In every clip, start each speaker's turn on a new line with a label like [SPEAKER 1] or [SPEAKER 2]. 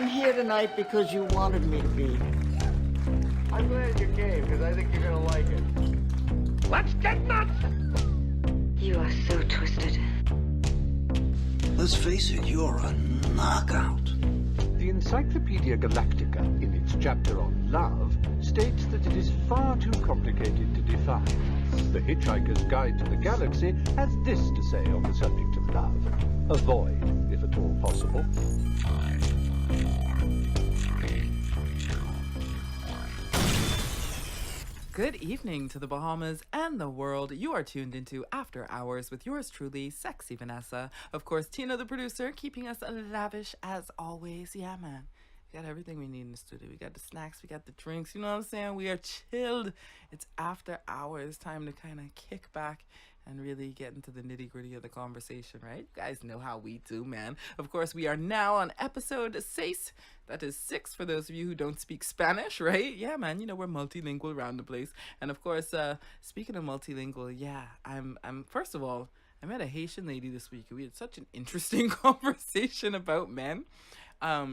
[SPEAKER 1] I'm here tonight because you wanted me to be.
[SPEAKER 2] I'm glad you came, because I think you're gonna like it. Let's get nuts!
[SPEAKER 3] You are so twisted.
[SPEAKER 4] Let's face it, you're a knockout.
[SPEAKER 5] The Encyclopedia Galactica, in its chapter on love, states that it is far too complicated to define. The Hitchhiker's Guide to the Galaxy has this to say on the subject of love. Avoid, if at all possible.
[SPEAKER 6] Good evening to the Bahamas and the world. You are tuned into After Hours with yours truly, Sexy Vanessa. Of course, Tina, the producer, keeping us lavish as always. Yeah, man. We got everything we need in the studio. We got the snacks, we got the drinks. You know what I'm saying? We are chilled. It's after hours. Time to kind of kick back and really get into the nitty gritty of the conversation, right? You guys know how we do, man. Of course, we are now on episode 6. That is 6 for those of you who don't speak Spanish, right? Yeah, man. You know, we're multilingual around the place. And of course, speaking of multilingual, yeah, I'm first of all, I met a Haitian lady this week. We had such an interesting conversation about men.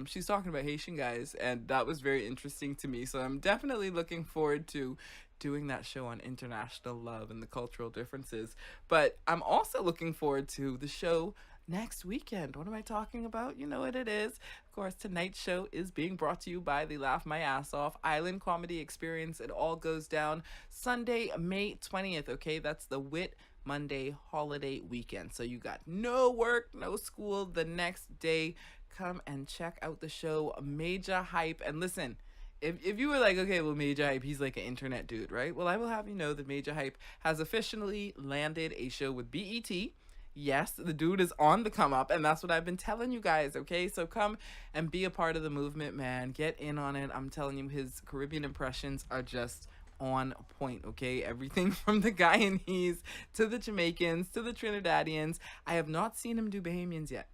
[SPEAKER 6] She's talking about Haitian guys, and that was very interesting to me. So I'm definitely looking forward to doing that show on international love and the cultural differences. But I'm also looking forward to the show next weekend. What am I talking about? You know what it is. Of course, tonight's show is being brought to you by the Laugh My Ass Off Island Comedy Experience. It all goes down Sunday, May 20th, okay? That's the Whit Monday holiday weekend. So you got no work, no school the next day. Come and check out the show. Major hype. And listen, if you were like, okay, well, Major Hype, he's like an internet dude, right? Well, I will have you know that Major Hype has officially landed a show with BET. Yes, the dude is on the come up, and that's what I've been telling you guys, okay? So come and be a part of the movement, man. Get in on it. I'm telling you, his Caribbean impressions are just on point, okay? Everything from the Guyanese to the Jamaicans to the Trinidadians. I have not seen him do Bahamians yet.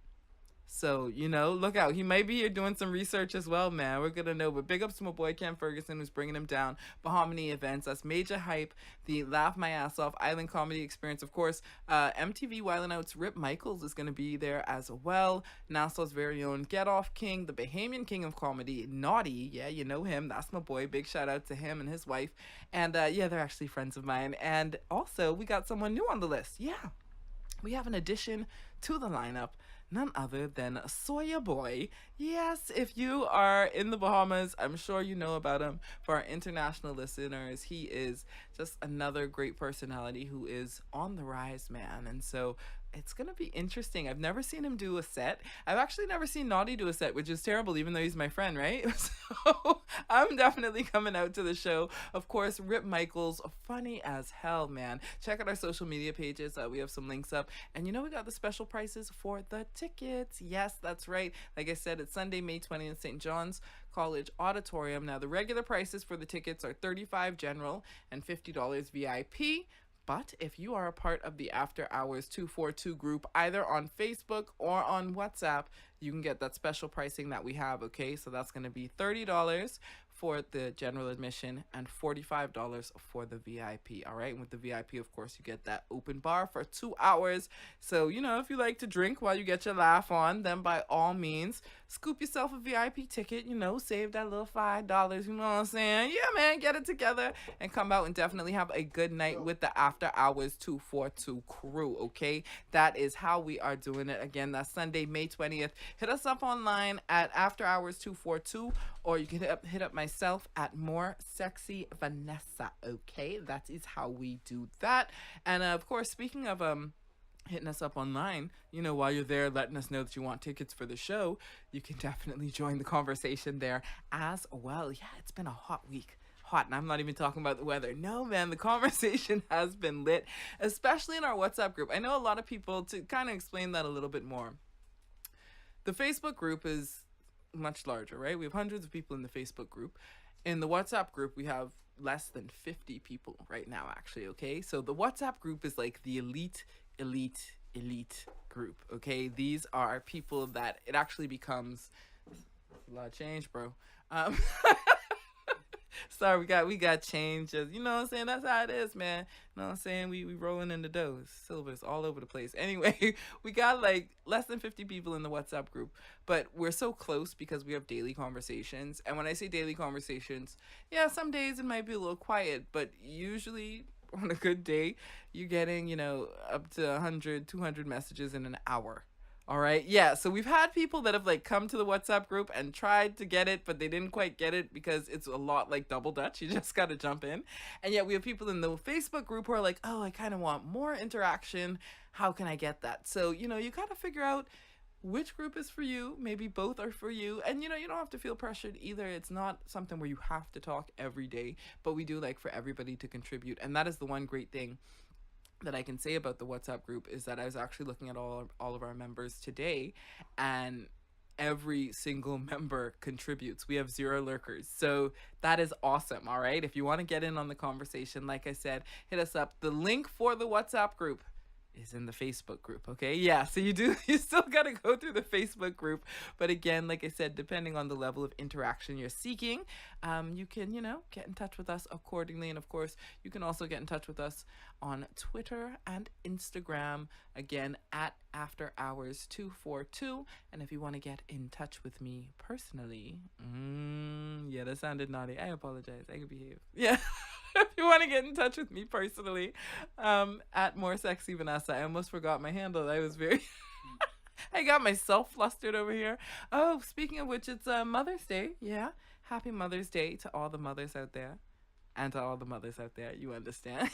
[SPEAKER 6] So, you know, look out. He might be here doing some research as well, man. We're going to know. But big ups to my boy Ken Ferguson, who's bringing him down. Bahamian events. That's Major Hype. The Laugh My Ass Off Island Comedy Experience. Of course, MTV Wildin' Out's Rip Michaels is going to be there as well. Nassau's very own Get Off King, the Bahamian King of Comedy, Naughty. Yeah, you know him. That's my boy. Big shout out to him and his wife. And yeah, they're actually friends of mine. And also, we got someone new on the list. Yeah. We have an addition to the lineup, none other than Sawyer Boy. Yes, if you are in the Bahamas, I'm sure you know about him. For our international listeners, he is just another great personality who is on the rise, man. And so it's going to be interesting. I've never seen him do a set. I've actually never seen Naughty do a set, which is terrible, even though he's my friend, right? So I'm definitely coming out to the show. Of course, Rip Michaels, funny as hell, man. Check out our social media pages. We have some links up. And you know, we got the special prices for the tickets. Yes, that's right. Like I said, it's Sunday, May 20th, St. John's College Auditorium. Now, the regular prices for the tickets are $35 general and $50 VIP. But if you are a part of the After Hours 242 group, either on Facebook or on WhatsApp, you can get that special pricing that we have, okay? So that's going to be $30 for the general admission and $45 for the VIP, all right? And with the VIP, of course, you get that open bar for 2 hours. So, you know, if you like to drink while you get your laugh on, then by all means, scoop yourself a VIP ticket, you know, save that little $5, you know what I'm saying? Yeah, man, get it together and come out and definitely have a good night with the After Hours 242 crew, okay? That is how we are doing it. Again, that's Sunday, May 20th. Hit us up online at After Hours 242, or you can hit up myself at More Sexy Vanessa, okay? That is how we do that. And of course, speaking of hitting us up online, you know, while you're there letting us know that you want tickets for the show, you can definitely join the conversation there as well. Yeah, it's been a hot week. Hot, and I'm not even talking about the weather. No, man, the conversation has been lit, especially in our WhatsApp group. I know a lot of people, to kind of explain that a little bit more, the Facebook group is much larger, right? We have hundreds of people in the Facebook group. In the WhatsApp group, we have less than 50 people right now, actually, okay? So the WhatsApp group is like the elite group, okay? These are people that it actually becomes a lot of change, bro. Sorry, we got changes. You know what I'm saying? That's how it is, man. You know what I'm saying? We rolling in the dough. Silver's all over the place. Anyway, we got like less than 50 people in the WhatsApp group, but we're so close because we have daily conversations. And when I say daily conversations, yeah, some days it might be a little quiet, but usually on a good day, you're getting, up to 100, 200 messages in an hour. All right. Yeah. So we've had people that have like come to the WhatsApp group and tried to get it, but they didn't quite get it because it's a lot like double dutch. You just got to jump in. And yet we have people in the Facebook group who are like, oh, I kind of want more interaction. How can I get that? So, you got to figure out which group is for you. Maybe both are for you. And, you don't have to feel pressured either. It's not something where you have to talk every day, but we do like for everybody to contribute. And that is the one great thing that I can say about the WhatsApp group is that I was actually looking at all of our members today, and every single member contributes. We have 0 lurkers. So that is awesome. All right. If you want to get in on the conversation, like I said, hit us up. The link for the WhatsApp group is in the Facebook group. Okay. Yeah. So you still got to go through the Facebook group. But again, like I said, depending on the level of interaction you're seeking, you can, get in touch with us accordingly. And of course, you can also get in touch with us on Twitter and Instagram, again, at After Hours 242. And if you want to get in touch with me personally, yeah, that sounded naughty. I apologize. I could behave. Yeah. If you want to get in touch with me personally, at More Sexy Vanessa. I almost forgot my handle. I was very I got myself flustered over here. Oh, speaking of which, it's Mother's Day. Yeah. Happy Mother's Day to all the mothers out there. And to all the mothers out there, you understand.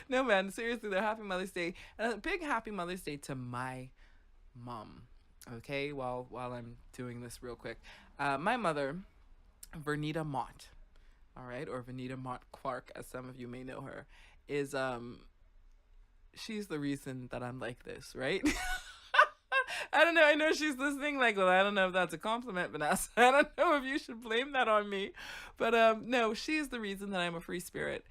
[SPEAKER 6] No, man, seriously, though, happy Mother's Day. And a big happy Mother's Day to my mom. Okay, while I'm doing this real quick. My mother, Vernita Mott, all right, or Vanita Mott Clark, as some of you may know her, is she's the reason that I'm like this, right? I don't know. I know she's listening. Like, well, I don't know if that's a compliment, Vanessa. I don't know if you should blame that on me, but no, she is the reason that I'm a free spirit.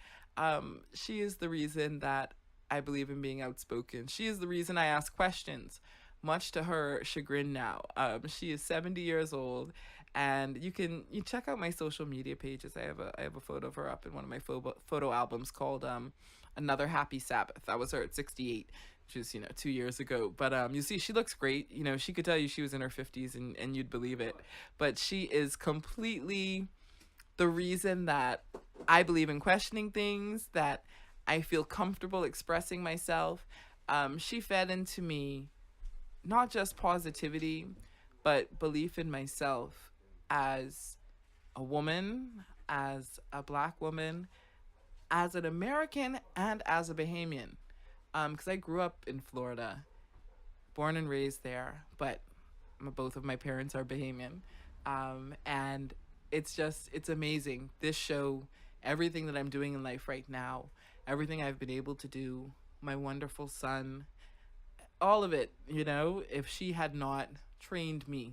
[SPEAKER 6] She is the reason that I believe in being outspoken. She is the reason I ask questions, much to her chagrin now. She is 70 years old. And you check out my social media pages. I have a photo of her up in one of my photo albums called Another Happy Sabbath. That was her at 68, which is 2 years ago. But you see, she looks great. She could tell you she was in her 50s, and you'd believe it. But she is completely the reason that I believe in questioning things, that I feel comfortable expressing myself. She fed into me not just positivity, but belief in myself as a woman, as a Black woman, as an American, and as a Bahamian. Because I grew up in Florida, born and raised there, but both of my parents are Bahamian. And it's amazing. This show, everything that I'm doing in life right now, everything I've been able to do, my wonderful son, all of it, if she had not trained me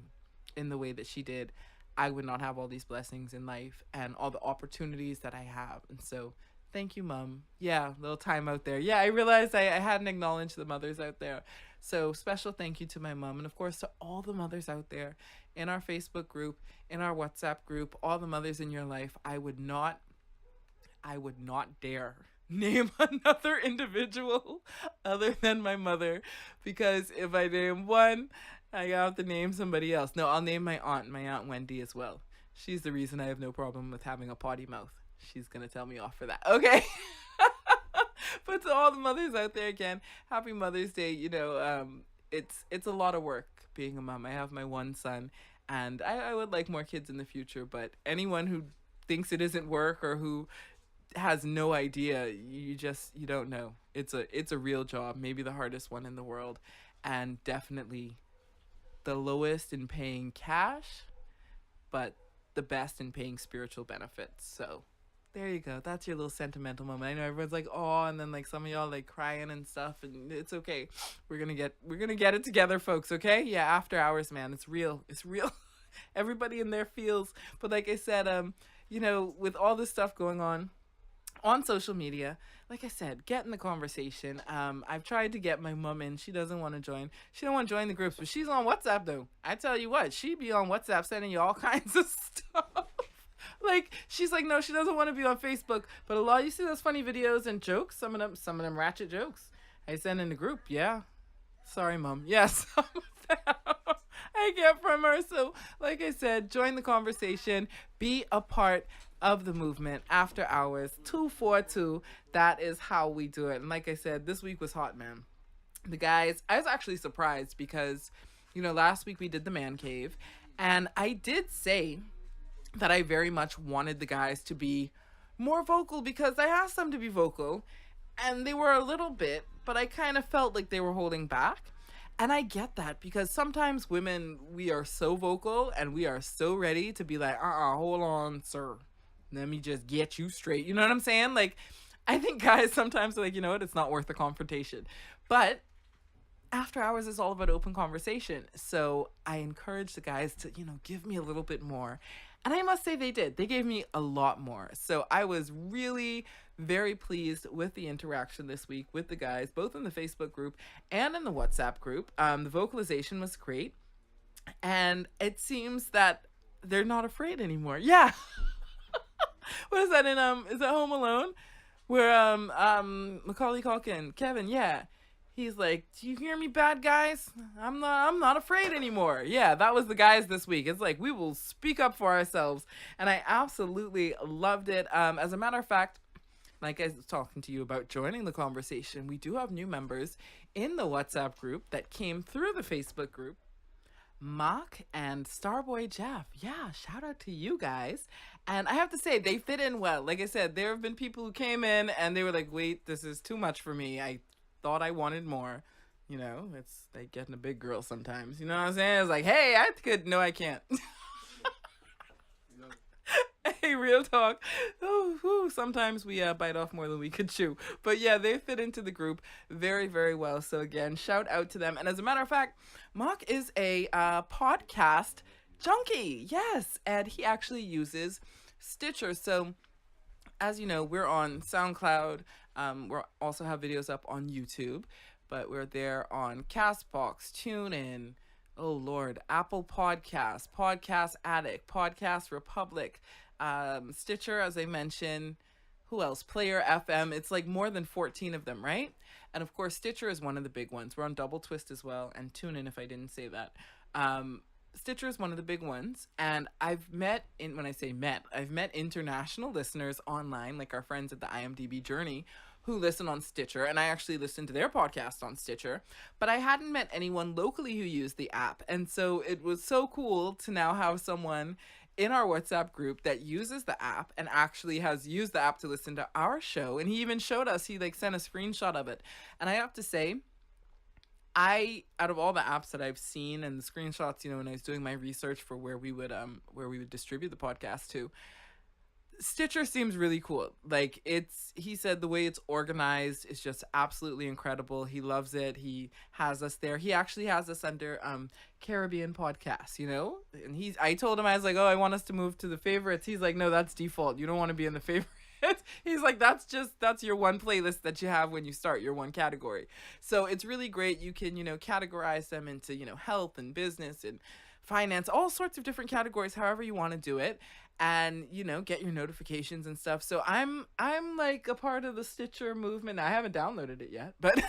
[SPEAKER 6] in the way that she did, I would not have all these blessings in life and all the opportunities that I have. And so thank you, Mom. Yeah, little time out there. Yeah, I realized I hadn't acknowledged the mothers out there. So special thank you to my mom, and of course to all the mothers out there in our Facebook group, in our WhatsApp group, all the mothers in your life. I would not dare name another individual other than my mother, because if I name one, I have to name somebody else. No, I'll name my Aunt Wendy as well. She's the reason I have no problem with having a potty mouth. She's going to tell me off for that. Okay. But to all the mothers out there, again, happy Mother's Day. It's a lot of work being a mom. I have my one son, and I would like more kids in the future, but anyone who thinks it isn't work or who has no idea, you don't know. It's a real job, maybe the hardest one in the world, and definitely the lowest in paying cash, but the best in paying spiritual benefits. So there you go. That's your little sentimental moment. I know everyone's like, oh, and then like some of y'all like crying and stuff, and it's okay. We're gonna get it together, folks. Okay? Yeah, after hours, man. It's real. It's real. Everybody in there feels. But like I said, with all this stuff going on social media, like I said, get in the conversation. I've tried to get my mom in. She doesn't want to join. She don't want to join the groups, but she's on WhatsApp though. I tell you what, she be on WhatsApp sending you all kinds of stuff. Like, she's like, no, she doesn't want to be on Facebook. But a lot, you see those funny videos and jokes, some of them ratchet jokes I send in the group. Yeah. Sorry, Mom. Yes. Some of them I get from her. So, like I said, join the conversation. Be a part of the movement. After Hours 242. That is how we do it. And like I said, this week was hot, man. The guys, I was actually surprised because, last week we did the man cave. And I did say that I very much wanted the guys to be more vocal because I asked them to be vocal. And they were a little bit, but I kind of felt like they were holding back. And I get that because sometimes women, we are so vocal and we are so ready to be like, hold on, sir. Let me just get you straight. You know what I'm saying? Like, I think guys sometimes are like, you know what? It's not worth the confrontation. But After Hours is all about open conversation. So I encourage the guys to, give me a little bit more. And I must say they did. They gave me a lot more. So I was really very pleased with the interaction this week with the guys, both in the Facebook group and in the WhatsApp group. The vocalization was great. And it seems that they're not afraid anymore. Yeah. What is that in, is that Home Alone? Where, Macaulay Culkin, Kevin, yeah. He's like, do you hear me, bad guys? I'm not afraid anymore. Yeah, that was the guys this week. It's like, we will speak up for ourselves. And I absolutely loved it. As a matter of fact, like I was talking to you about joining the conversation, we do have new members in the WhatsApp group that came through the Facebook group. Mock and Starboy Jeff. Yeah, shout out to you guys. And I have to say, they fit in well. Like I said, there have been people who came in and they were like, wait, this is too much for me. I thought I wanted more. It's like getting a big girl sometimes. You know what I'm saying? It's like, hey, I could. No, I can't. Hey, real talk. Sometimes we bite off more than we could chew. But yeah, they fit into the group very, very well. So again, shout out to them. And as a matter of fact, Mock is a podcast junkie. Yes. And he actually uses Stitcher. So as you know, we're on SoundCloud. We also have videos up on YouTube. But we're there on Castbox, TuneIn, oh Lord, Apple Podcasts, Podcast Addict, Podcast Republic, Stitcher, as I mentioned. Who else? Player FM. It's like more than 14 of them, right? And of course, Stitcher is one of the big ones. We're on Double Twist as well, and TuneIn, if I didn't say that. Stitcher is one of the big ones, and I've met international listeners online, like our friends at the IMDb Journey, who listen on Stitcher, and I actually listened to their podcast on Stitcher, but I hadn't met anyone locally who used the app. And so it was so cool to now have someone in our WhatsApp group that uses the app and actually has used the app to listen to our show. And he even showed us, he sent a screenshot of it. And I have to say, out of all the apps that I've seen and the screenshots, when I was doing my research for where we would distribute the podcast to, Stitcher seems really cool. Like, he said the way it's organized is just absolutely incredible. He loves it. He has us there. He actually has us under Caribbean podcasts, and I told him, I was like, oh, I want us to move to the favorites. He's like, no, that's default. You don't want to be in the favorites. He's like, that's your one playlist that you have when you start your one category. So it's really great. You can, categorize them into, health and business and finance, all sorts of different categories, however you want to do it, and get your notifications and stuff. So I'm like a part of the Stitcher movement. I haven't downloaded it yet, but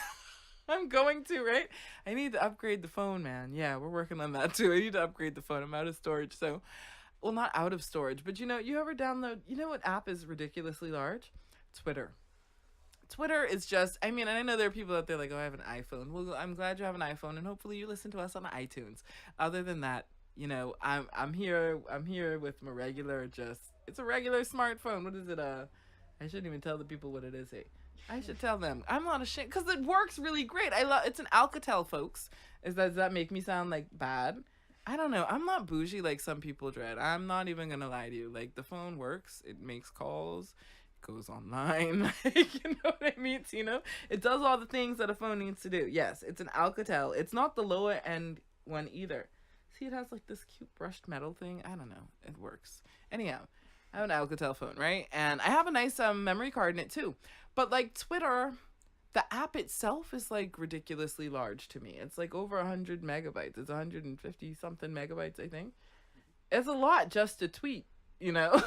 [SPEAKER 6] I'm going to, right? I need to upgrade the phone, man. Yeah, we're working on that too. I need to upgrade the phone. I'm out of storage. So, well, not out of storage, but you ever download, what app is ridiculously large? Twitter. Twitter is just, and I know there are people out there like, oh, I have an iPhone. Well, I'm glad you have an iPhone, and hopefully you listen to us on iTunes. Other than that, I'm here with my regular, it's a regular smartphone. What is it? I shouldn't even tell the people what it is. Hey, I should tell them. I'm not ashamed because it works really great. It's an Alcatel, folks. Does that make me sound like bad? I don't know. I'm not bougie like some people dread. I'm not even gonna lie to you. Like, the phone works. It makes calls. Goes online. You know what I mean? It does all the things that a phone needs to do. Yes, it's an Alcatel. It's not the lower end one either. See, it has like this cute brushed metal thing. I don't know. It works. Anyhow, I have an Alcatel phone, right? And I have a nice memory card in it too. But like Twitter, the app itself is like ridiculously large to me. It's like over 100 megabytes. It's 150 something megabytes, I think. It's a lot just to tweet. you know.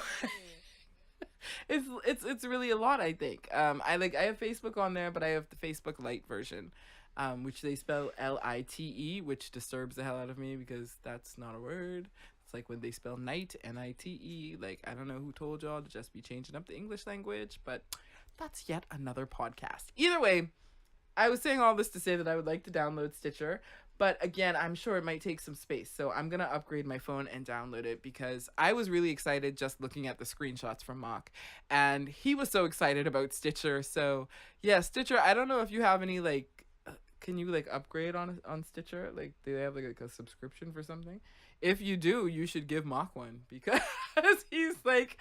[SPEAKER 6] It's really a lot, I think. I have Facebook on there, but I have the Facebook Lite version, which they spell Lite, which disturbs the hell out of me because that's not a word. It's like when they spell night, Nite. Like, I don't know who told y'all to just be changing up the English language, but that's yet another podcast. Either way, I was saying all this to say that I would like to download Stitcher, but again, I'm sure it might take some space. So I'm going to upgrade my phone and download it because I was really excited just looking at the screenshots from Mock. And he was so excited about Stitcher. So yeah, Stitcher, I don't know if you have any, like, can you like upgrade on Stitcher? Like, do they have like a subscription for something? If you do, you should give Mock one because he's like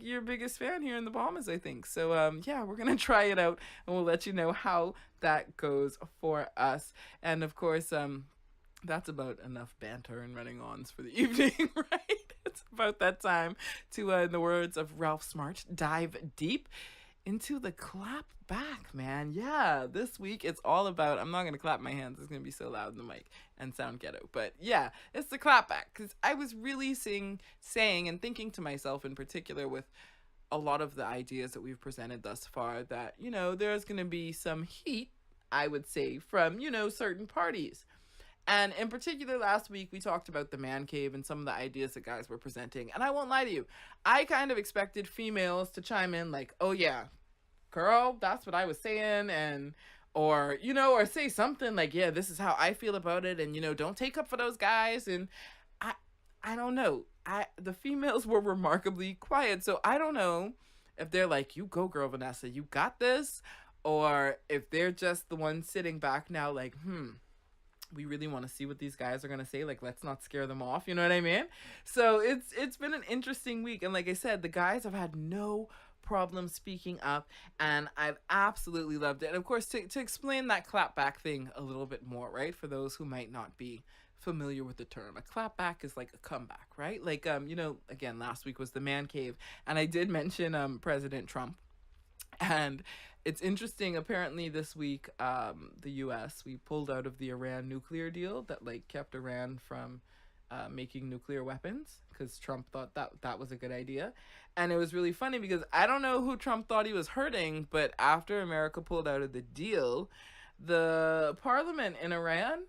[SPEAKER 6] your biggest fan here in the Bahamas, I think. So yeah, we're gonna try it out and we'll let you know how that goes for us. And of course, that's about enough banter and running ons for the evening, right? It's about that time to, in the words of Ralph Smart, dive deep into the Clapback, man. Yeah, this week it's all about, I'm not going to clap my hands, it's going to be so loud in the mic and sound ghetto, but yeah, it's the Clapback, because I was really saying and thinking to myself in particular with a lot of the ideas that we've presented thus far that, you know, there's going to be some heat, I would say, from, you know, certain parties. And in particular, last week, we talked about the man cave and some of the ideas that guys were presenting. And I won't lie to you, I kind of expected females to chime in like, oh yeah, girl, that's what I was saying. And, or, you know, or say something like, yeah, this is how I feel about it. And, you know, don't take up for those guys. And I don't know. The females were remarkably quiet. So I don't know if they're like, you go, girl, Vanessa, you got this. Or if they're just the ones sitting back now like, we really want to see what these guys are going to say. Like, let's not scare them off. You know what I mean? So it's been an interesting week. And like I said, the guys have had no problem speaking up and I've absolutely loved it. And of course, to explain that clapback thing a little bit more, right? For those who might not be familiar with the term, a clapback is like a comeback, right? Like, you know, again, last week was the man cave and I did mention President Trump. And it's interesting, apparently this week, the US, we pulled out of the Iran nuclear deal that like kept Iran from making nuclear weapons because Trump thought that was a good idea. And it was really funny because I don't know who Trump thought he was hurting, but after America pulled out of the deal, the parliament in Iran,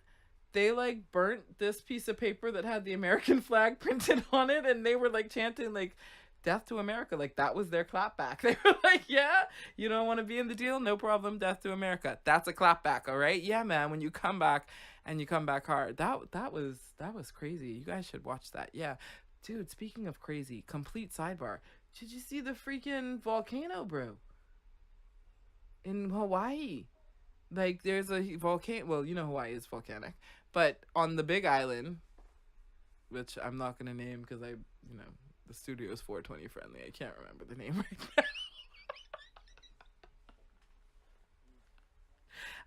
[SPEAKER 6] they like burnt this piece of paper that had the American flag printed on it and they were like chanting like, death to America. Like, that was their clapback. They were like, yeah, you don't want to be in the deal? No problem. Death to America. That's a clapback. All right. Yeah, man. When you come back and you come back hard, that was crazy. You guys should watch that. Yeah. Dude, speaking of crazy, complete sidebar. Did you see the freaking volcano, bro? In Hawaii. Like, there's a volcano. Well, you know, Hawaii is volcanic, but on the Big Island, which I'm not going to name because the studio is 420 friendly. I can't remember the name right now.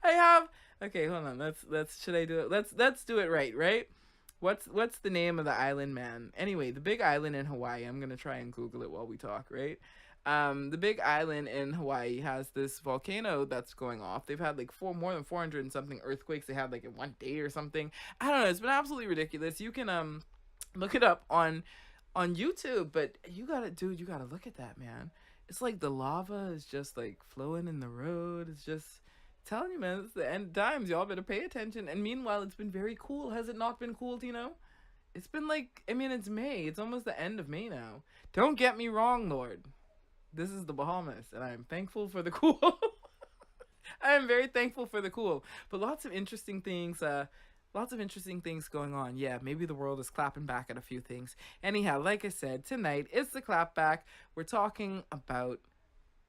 [SPEAKER 6] I have. Okay, hold on. Let's. Should I do it? Let's do it right? What's the name of the island, man? Anyway, the Big Island in Hawaii. I'm gonna try and Google it while we talk, right? The Big Island in Hawaii has this volcano that's going off. They've had like more than 400 and something earthquakes. They had like in one day or something. I don't know. It's been absolutely ridiculous. You can look it up on YouTube, but you gotta look at that, man. It's like the lava is just like flowing in the road. It's just telling you, man, it's the end of times. Y'all better pay attention. And meanwhile, it's been very cool. Has it not been cool, Tino? It's been like, I mean, it's May. It's almost the end of May now. Don't get me wrong, Lord. This is the Bahamas, and I am thankful for the cool. I am very thankful for the cool. But lots of interesting things going on. Yeah, maybe the world is clapping back at a few things. Anyhow, like I said, tonight it's the Clapback. We're talking about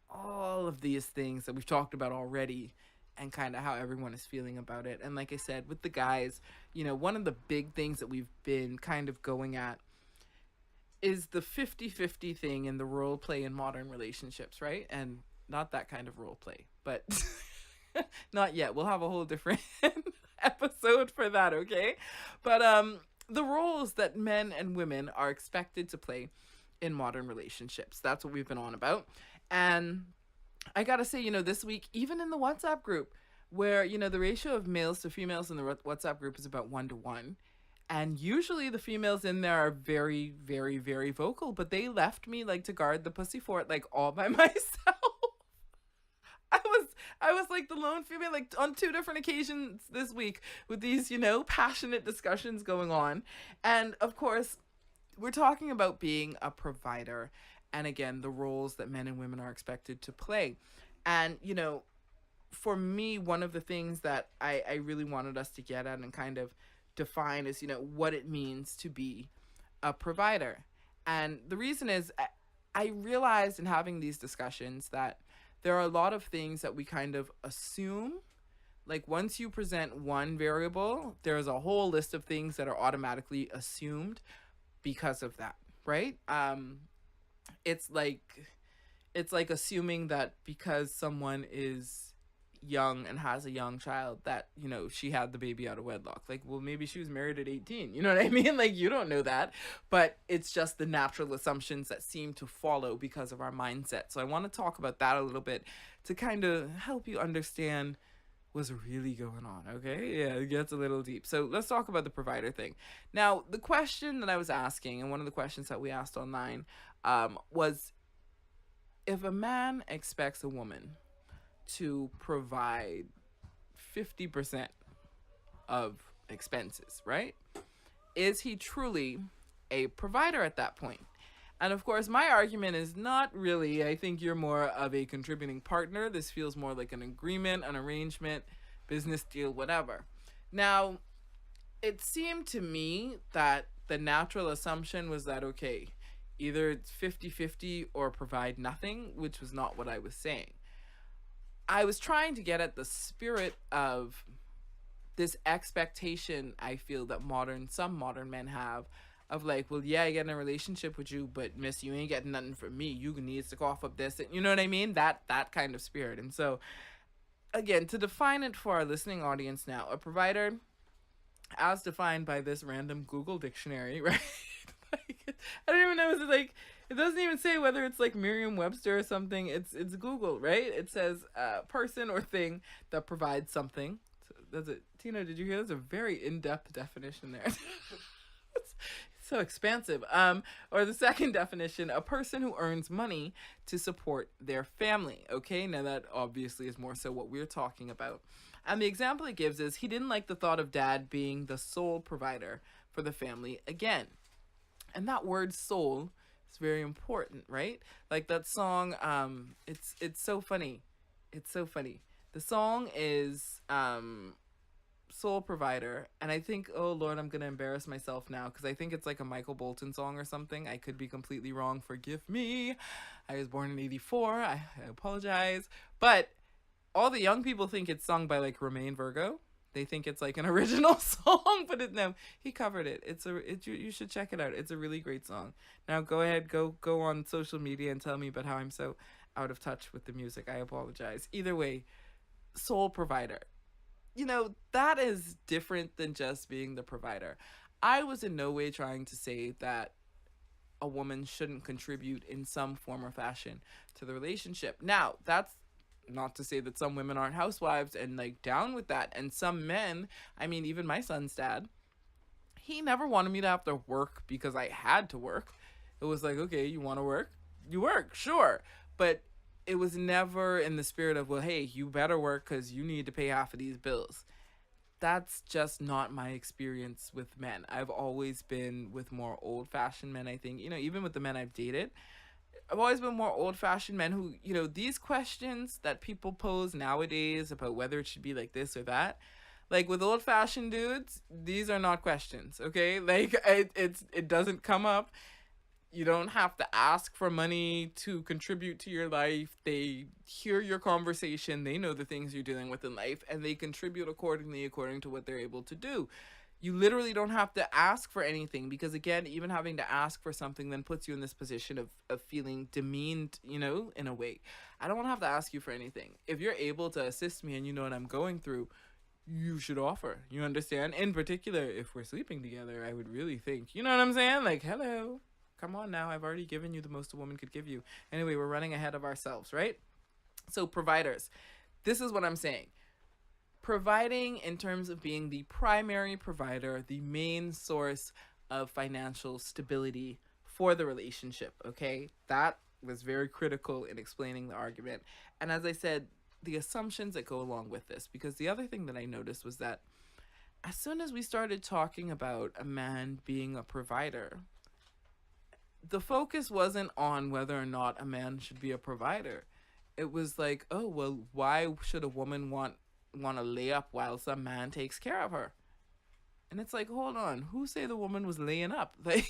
[SPEAKER 6] all of these things that we've talked about already and kind of how everyone is feeling about it. And like I said, with the guys, you know, one of the big things that we've been kind of going at is the 50-50 thing in the role play in modern relationships, right? And not that kind of role play, but not yet. We'll have a whole different episode for that, okay? But the roles that men and women are expected to play in modern relationships. That's what we've been on about. And I gotta say, you know, this week, even in the WhatsApp group, where, you know, the ratio of males to females in the WhatsApp group is about 1-to-1, And usually the females in there are very, very, very vocal, but they left me like to guard the pussy fort, like all by myself. I was like the lone female, like on 2 different occasions this week with these, passionate discussions going on. And of course, we're talking about being a provider. And again, the roles that men and women are expected to play. And, for me, one of the things that I really wanted us to get at and kind of define is, what it means to be a provider. And the reason is I realized in having these discussions that there are a lot of things that we kind of assume. Like once you present one variable, there's a whole list of things that are automatically assumed because of that, right? It's like assuming that because someone is young and has a young child that, she had the baby out of wedlock. Like, well, maybe she was married at 18. You know what I mean? Like, you don't know that. But it's just the natural assumptions that seem to follow because of our mindset. So I want to talk about that a little bit to kind of help you understand what's really going on, okay? Yeah, it gets a little deep. So let's talk about the provider thing. Now, the question that I was asking, and one of the questions that we asked online, was if a man expects a woman to provide 50% of expenses, right? Is he truly a provider at that point? And of course, my argument is not really, I think you're more of a contributing partner. This feels more like an agreement, an arrangement, business deal, whatever. Now, it seemed to me that the natural assumption was that, okay, either it's 50-50 or provide nothing, which was not what I was saying. I was trying to get at the spirit of this expectation I feel that some modern men have of like, well, yeah, I get in a relationship with you, but miss, you ain't getting nothing from me. You needs to cough up this. You know what I mean? That kind of spirit. And so, again, to define it for our listening audience now, a provider, as defined by this random Google dictionary, right? Like, I don't even know. Is it like, it doesn't even say whether it's like Merriam-Webster or something. It's Google, right? It says person or thing that provides something. So that's it. Tina, did you hear? There's a very in-depth definition there. It's so expansive. Or the second definition, a person who earns money to support their family. Okay, now that obviously is more so what we're talking about. And the example it gives is he didn't like the thought of dad being the sole provider for the family again. And that word soul is very important, right? Like that song, it's so funny. It's so funny. The song is Soul Provider, and I think, oh Lord, I'm gonna embarrass myself now because I think it's like a Michael Bolton song or something. I could be completely wrong. Forgive me. I was born in 84. I apologize. But all the young people think it's sung by like Romain Virgo. They think it's like an original song, but no, he covered it. You should check it out. It's a really great song. Now go ahead, go on social media and tell me about how I'm so out of touch with the music. I apologize. Either way, Soul Provider. That is different than just being the provider. I was in no way trying to say that a woman shouldn't contribute in some form or fashion to the relationship. Now, that's not to say that some women aren't housewives and like down with that. And some men, I mean, even my son's dad, he never wanted me to have to work because I had to work. It was like, okay, you want to work? You work, sure. But it was never in the spirit of, well, hey, you better work because you need to pay half of these bills. That's just not my experience with men. I've always been with more old-fashioned men, I think. Even with the men I've dated, I've always been more old-fashioned men who, these questions that people pose nowadays about whether it should be like this or that, like with old-fashioned dudes, these are not questions, okay? Like, it doesn't come up. You don't have to ask for money to contribute to your life. They hear your conversation. They know the things you're dealing with in life, and they contribute accordingly according to what they're able to do. You literally don't have to ask for anything because, again, even having to ask for something then puts you in this position of feeling demeaned, in a way. I don't want to have to ask you for anything. If you're able to assist me and you know what I'm going through, you should offer. You understand? In particular, if we're sleeping together, I would really think, you know what I'm saying? Like, hello. Come on now, I've already given you the most a woman could give you. Anyway, we're running ahead of ourselves, right? So providers, this is what I'm saying. providing in terms of being the primary provider, the main source of financial stability for the relationship, okay? That was very critical in explaining the argument. And as I said, the assumptions that go along with this, because the other thing that I noticed was that as soon as we started talking about a man being a provider, the focus wasn't on whether or not a man should be a provider. It was like, oh, well, why should a woman want to lay up while some man takes care of her? And it's like, hold on, who say the woman was laying up? Like,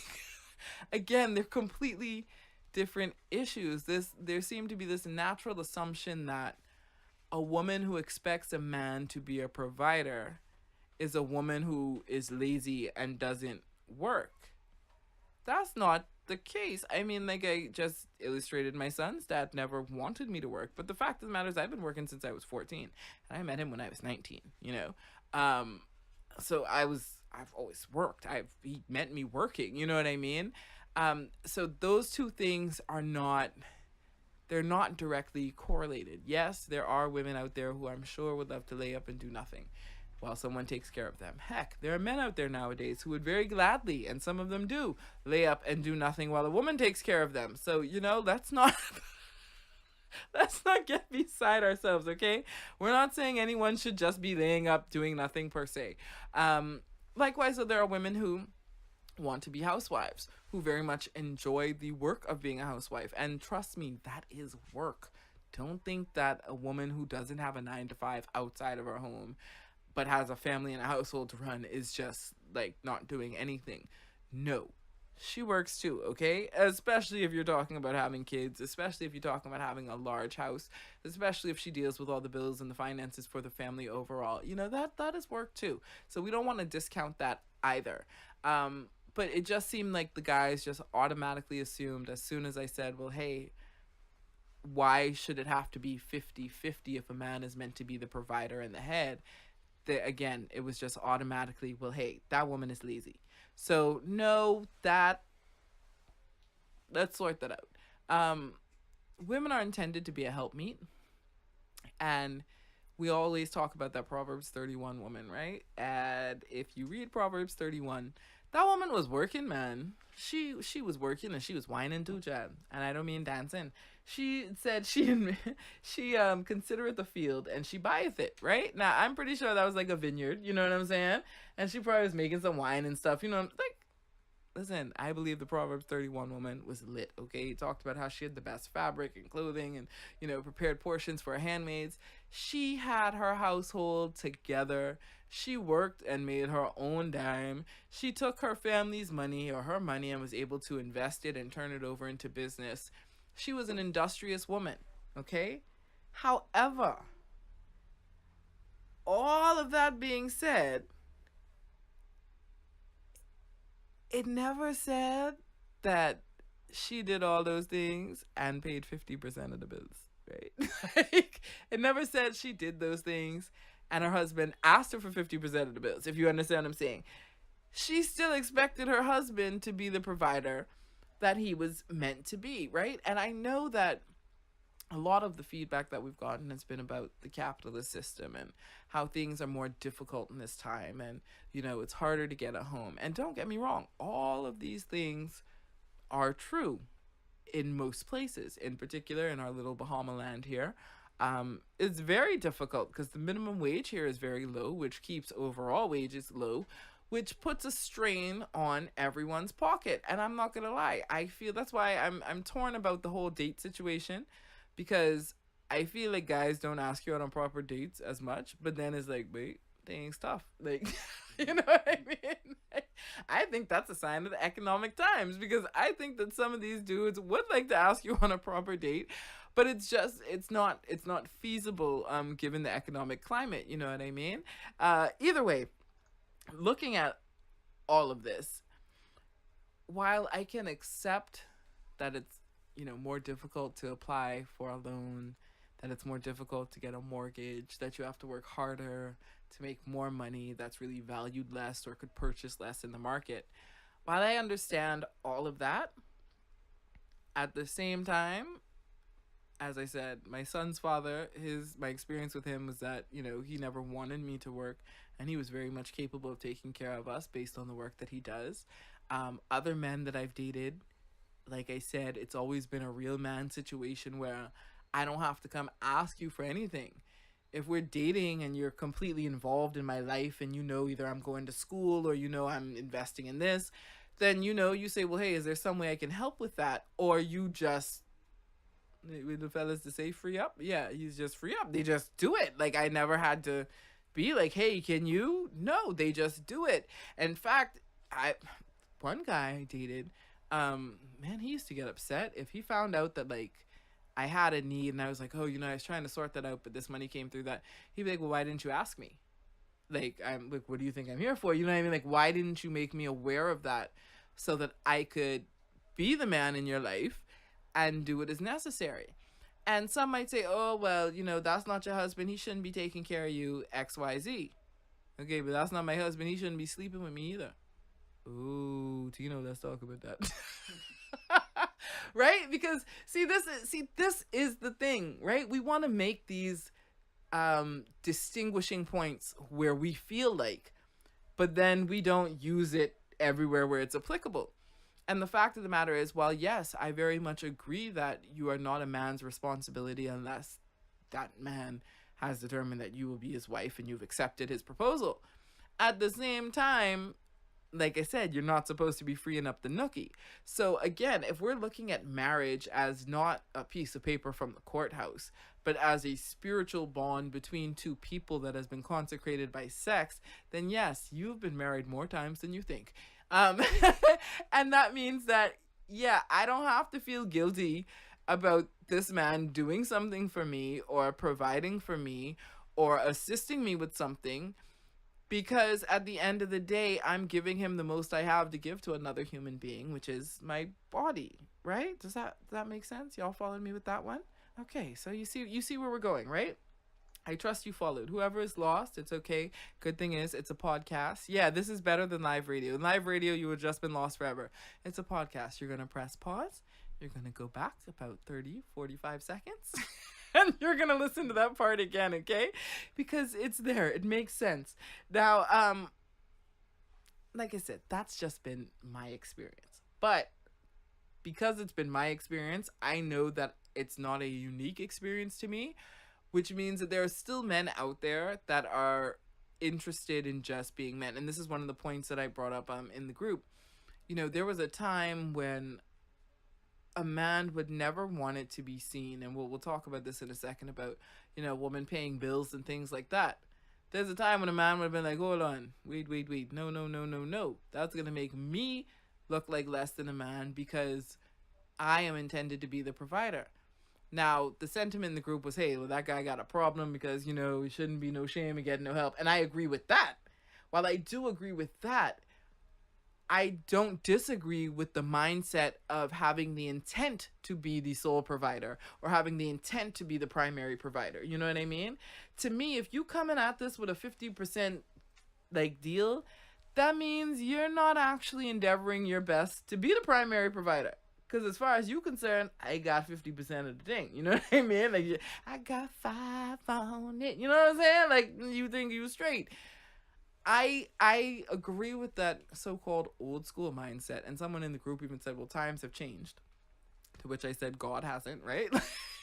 [SPEAKER 6] again, they're completely different issues. There seemed to be this natural assumption that a woman who expects a man to be a provider is a woman who is lazy and doesn't work. That's not the case. I mean, like I just illustrated, my son's dad never wanted me to work, but the fact of the matter is I've been working since I was 14, and I met him when I was 19, you know? So I've always worked. He met me working, you know what I mean? So those two things they're not directly correlated. Yes, there are women out there who I'm sure would love to lay up and do nothing while someone takes care of them. Heck, there are men out there nowadays who would very gladly, and some of them do, lay up and do nothing while a woman takes care of them. So, you know, let's not get beside ourselves, okay? We're not saying anyone should just be laying up doing nothing per se. Likewise, so there are women who want to be housewives, who very much enjoy the work of being a housewife. And trust me, that is work. Don't think that a woman who doesn't have a 9-to-5 outside of her home but has a family and a household to run is just like not doing anything. No, she works too, okay? Especially if you're talking about having kids, especially if you're talking about having a large house, especially if she deals with all the bills and the finances for the family overall. You know, that is work too. So we don't want to discount that either. But it just seemed like the guys just automatically assumed as soon as I said, well, hey, why should it have to be 50-50 if a man is meant to be the provider and the head? Again, it was just automatically, well, hey, that woman is lazy. So no, let's sort that out. Women are intended to be a helpmeet, and we always talk about that Proverbs 31 woman, right? And if you read Proverbs 31, that woman was working, man. She was working, and she was whining too, Chad. And I don't mean dancing. She said she considereth the field and she buyeth it, right? Now, I'm pretty sure that was like a vineyard, you know what I'm saying? And she probably was making some wine and stuff, you know, like, listen, I believe the Proverbs 31 woman was lit, okay? He talked about how she had the best fabric and clothing and, you know, prepared portions for her handmaids. She had her household together. She worked and made her own dime. She took her family's money or her money and was able to invest it and turn it over into business. She was an industrious woman, okay? However, all of that being said, it never said that she did all those things and paid 50% of the bills, right? Like, it never said she did those things and her husband asked her for 50% of the bills, if you understand what I'm saying. She still expected her husband to be the provider that he was meant to be, right? And I know that a lot of the feedback that we've gotten has been about the capitalist system and how things are more difficult in this time, and, you know, it's harder to get a home. And don't get me wrong, all of these things are true in most places, in particular in our little Bahama land here. It's very difficult because the minimum wage here is very low, which keeps overall wages low, which puts a strain on everyone's pocket. And I'm not gonna lie, I feel that's why I'm torn about the whole date situation, because I feel like guys don't ask you out on proper dates as much, but then it's like, wait, dang stuff, like, you know what I mean? I think that's a sign of the economic times, because I think that some of these dudes would like to ask you on a proper date, but it's not feasible given the economic climate, you know what I mean? Either way, looking at all of this, while I can accept that it's, you know, more difficult to apply for a loan, that it's more difficult to get a mortgage, that you have to work harder to make more money that's really valued less or could purchase less in the market, while I understand all of that, at the same time, as I said, my son's father, my experience with him was that, you know, he never wanted me to work, and he was very much capable of taking care of us based on the work that he does. Other men that I've dated, like I said, it's always been a real man situation where I don't have to come ask you for anything. If we're dating and you're completely involved in my life, and you know either I'm going to school or you know I'm investing in this, then you know, you say, well, hey, is there some way I can help with that? Or you just, with the fellas to say free up, yeah, he's just free up. They just do it. Like, I never had to be like, hey, can you? No, they just do it. In fact, one guy I dated, man, he used to get upset if he found out that, like, I had a need and I was like, oh, you know, I was trying to sort that out, but this money came through that. He'd be like, well, why didn't you ask me? Like, I'm like, what do you think I'm here for? You know what I mean? Like, why didn't you make me aware of that so that I could be the man in your life and do what is necessary? And some might say, oh, well, you know, that's not your husband. He shouldn't be taking care of you, XYZ. Okay, but that's not my husband. He shouldn't be sleeping with me either. Ooh, Tino, let's talk about that. Right? Because this is the thing, right? We want to make these distinguishing points where we feel like, but then we don't use it everywhere where it's applicable. And the fact of the matter is, while yes, I very much agree that you are not a man's responsibility unless that man has determined that you will be his wife and you've accepted his proposal. At the same time, like I said, you're not supposed to be freeing up the nookie. So again, if we're looking at marriage as not a piece of paper from the courthouse, but as a spiritual bond between two people that has been consecrated by sex, then yes, you've been married more times than you think. And that means that, yeah, I don't have to feel guilty about this man doing something for me or providing for me or assisting me with something, because at the end of the day, I'm giving him the most I have to give to another human being, which is my body, right? Does that make sense? Y'all followed me with that one? Okay, so you see where we're going, right? I trust you followed. Whoever is lost, it's okay. Good thing is, it's a podcast. Yeah, this is better than live radio. In live radio, you would have just been lost forever. It's a podcast. You're going to press pause. You're going to go back about 30, 45 seconds. And you're going to listen to that part again, okay? Because it's there. It makes sense. Now, like I said, that's just been my experience. But because it's been my experience, I know that it's not a unique experience to me, which means that there are still men out there that are interested in just being men. And this is one of the points that I brought up in the group. You know, there was a time when a man would never want it to be seen, and we'll talk about this in a second about, you know, women paying bills and things like that. There's a time when a man would have been like, hold on, wait, no, that's gonna make me look like less than a man because I am intended to be the provider. Now, the sentiment in the group was, hey, well, that guy got a problem because, you know, he shouldn't be no shame and get no help. And I agree with that. While I do agree with that, I don't disagree with the mindset of having the intent to be the sole provider or having the intent to be the primary provider. You know what I mean? To me, if you coming at this with a 50% like deal, that means you're not actually endeavoring your best to be the primary provider. Because as far as you concerned, I got 50% of the thing. You know what I mean? Like, I got 5 on it. You know what I'm saying? Like, you think you straight. I agree with that so-called old school mindset. And someone in the group even said, well, times have changed. To which I said, God hasn't, right?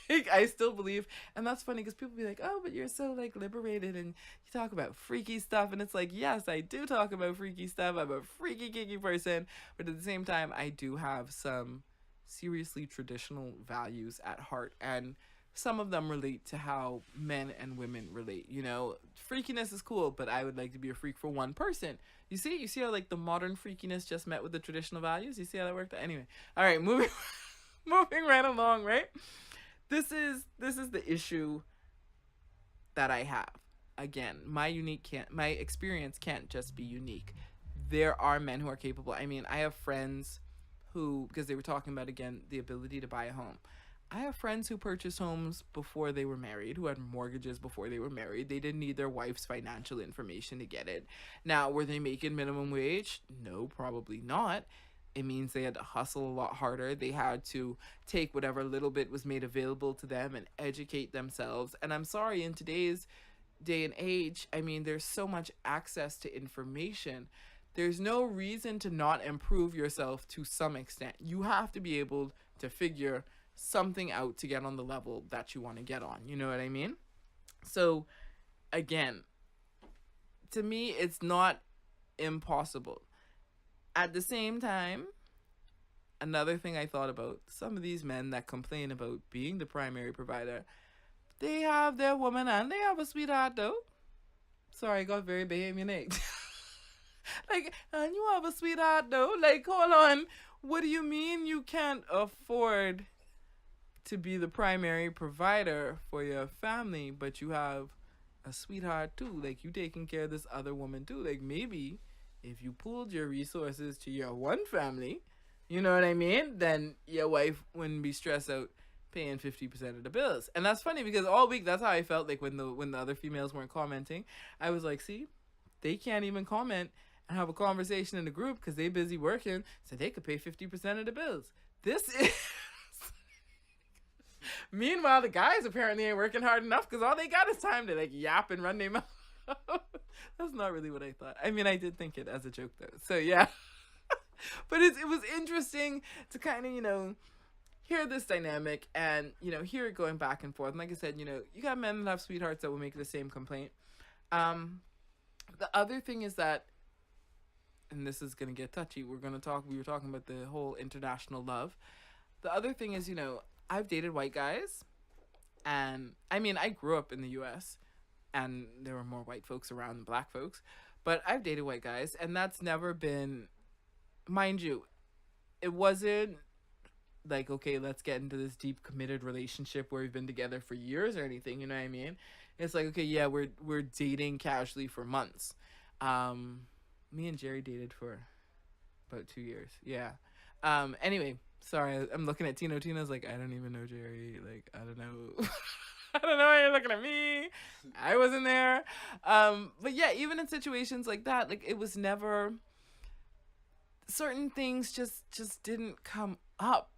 [SPEAKER 6] Like, I still believe. And that's funny because people be like, oh, but you're so, like, liberated and you talk about freaky stuff. And it's like, yes, I do talk about freaky stuff. I'm a freaky, kinky person. But at the same time, I do have some seriously traditional values at heart, and some of them relate to how men and women relate. You know, freakiness is cool, but I would like to be a freak for one person. You see how like the modern freakiness just met with the traditional values? You see how that worked? Anyway, all right, moving right along, right? This is the issue that I have. Again, my experience can't just be unique. There are men who are capable. I mean, I have friends who, because they were talking about, again, the ability to buy a home. I have friends who purchased homes before they were married, who had mortgages before they were married. They didn't need their wife's financial information to get it. Now, were they making minimum wage? No, probably not. It means they had to hustle a lot harder. They had to take whatever little bit was made available to them and educate themselves. And I'm sorry, in today's day and age, I mean, there's so much access to information. There's no reason to not improve yourself to some extent. You have to be able to figure something out to get on the level that you want to get on. You know what I mean? So, again, to me, it's not impossible. At the same time, another thing I thought about, some of these men that complain about being the primary provider, they have their woman and they have a sweetheart though. Sorry, I got very Bahamian. Like, and you have a sweetheart though? Like, hold on. What do you mean you can't afford to be the primary provider for your family, but you have a sweetheart too? Like, you taking care of this other woman too. Like, maybe if you pooled your resources to your one family, you know what I mean, then your wife wouldn't be stressed out paying 50% of the bills. And that's funny because all week that's how I felt like when the other females weren't commenting. I was like, see, they can't even comment and have a conversation in the group because they busy working, so they could pay 50% of the bills. This is meanwhile, the guys apparently ain't working hard enough because all they got is time to like yap and run their mouth. That's not really what I thought. I mean, I did think it as a joke though. So yeah. But it was interesting to kind of, you know, hear this dynamic and, you know, hear it going back and forth. And like I said, you know, you got men that have sweethearts that will make the same complaint. The other thing is that, and this is going to get touchy, we were talking about the whole international love. The other thing is, you know, I've dated white guys, and I mean, I grew up in the US and there were more white folks around than black folks, but I've dated white guys, and that's never been, mind you, it wasn't like, okay, let's get into this deep committed relationship where we've been together for years or anything, you know what I mean? It's like, okay, yeah, we're dating casually for months. Me and Jerry dated for about 2 years. Yeah. Anyway, sorry, I'm looking at Tino. Tino's like, I don't even know Jerry. Like, I don't know. I don't know why you're looking at me. I wasn't there. But yeah, even in situations like that, like, it was never, certain things just didn't come up,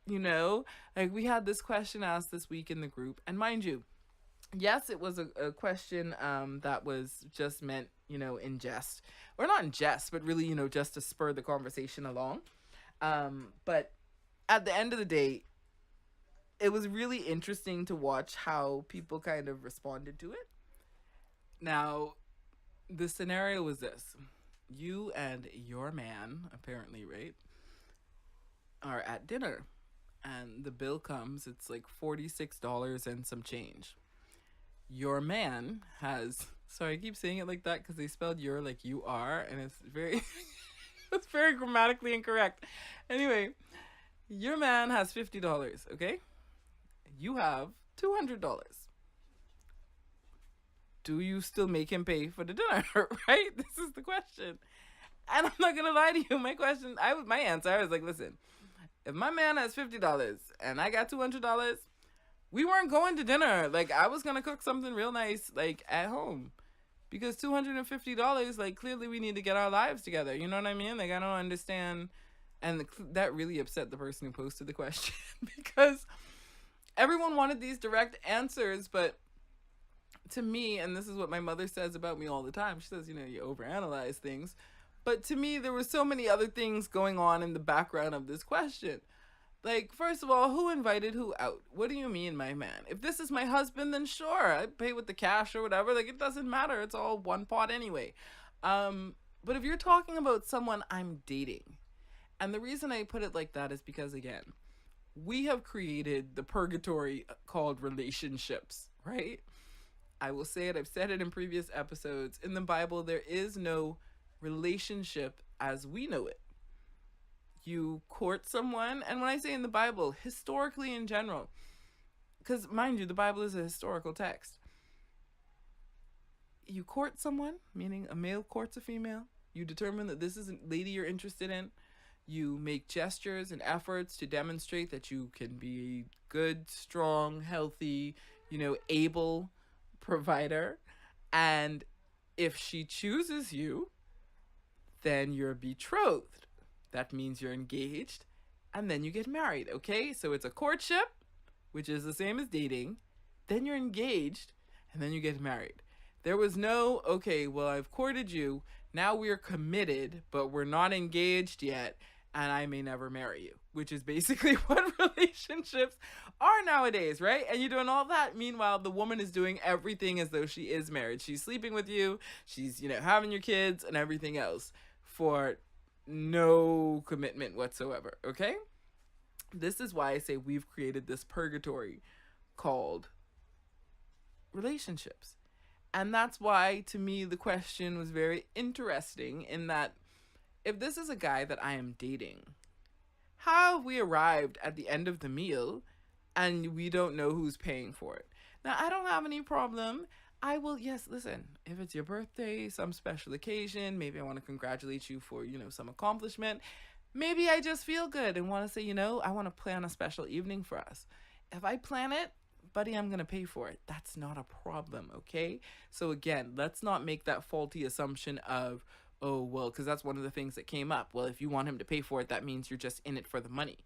[SPEAKER 6] you know? Like, we had this question asked this week in the group, and mind you, yes, it was a question that was just meant, you know, in jest. Or not in jest, but really, you know, just to spur the conversation along. But at the end of the day, it was really interesting to watch how people kind of responded to it. Now, the scenario was this. You and your man, apparently, right, are at dinner. And the bill comes, it's like $46 and some change. Your man has, sorry, I keep saying it like that because they spelled your like you are, and it's very it's very grammatically incorrect. Anyway, your man has $50, okay? You have $200. Do you still make him pay for the dinner? Right? This is the question. And I'm not gonna lie to you, my answer, I was like, listen, if my man has $50 and I got $200, we weren't going to dinner. Like, I was going to cook something real nice, like, at home. Because $250, like, clearly we need to get our lives together. You know what I mean? Like, I don't understand. And that really upset the person who posted the question. Because everyone wanted these direct answers. But to me, and this is what my mother says about me all the time. She says, you know, you overanalyze things. But to me, there were so many other things going on in the background of this question. Like, first of all, who invited who out? What do you mean, my man? If this is my husband, then sure, I pay with the cash or whatever. Like, it doesn't matter. It's all one pot anyway. But if you're talking about someone I'm dating, and the reason I put it like that is because, again, we have created the purgatory called relationships, right? I will say it. I've said it in previous episodes. In the Bible, there is no relationship as we know it. You court someone, and when I say in the Bible, historically in general, because mind you, the Bible is a historical text. You court someone, meaning a male courts a female. You determine that this is a lady you're interested in. You make gestures and efforts to demonstrate that you can be a good, strong, healthy, you know, able provider. And if she chooses you, then you're betrothed. that means you're engaged, and then you get married, okay? So it's a courtship, which is the same as dating, then you're engaged, and then you get married. There was no, okay, well, I've courted you, now we're committed, but we're not engaged yet, and I may never marry you, which is basically what relationships are nowadays, right? And you're doing all that. Meanwhile, the woman is doing everything as though she is married. She's sleeping with you. She's, having your kids and everything else for no commitment whatsoever, okay? This is why I say we've created this purgatory called relationships. And that's why, to me, the question was very interesting in that if this is a guy that I am dating, how have we arrived at the end of the meal and we don't know who's paying for it? Now, I don't have any problem. I will, yes, listen, if it's your birthday, some special occasion, maybe I want to congratulate you for, some accomplishment. Maybe I just feel good and want to say, I want to plan a special evening for us. If I plan it, buddy, I'm going to pay for it. That's not a problem, okay? So again, let's not make that faulty assumption of, oh, well, because that's one of the things that came up. Well, if you want him to pay for it, that means you're just in it for the money.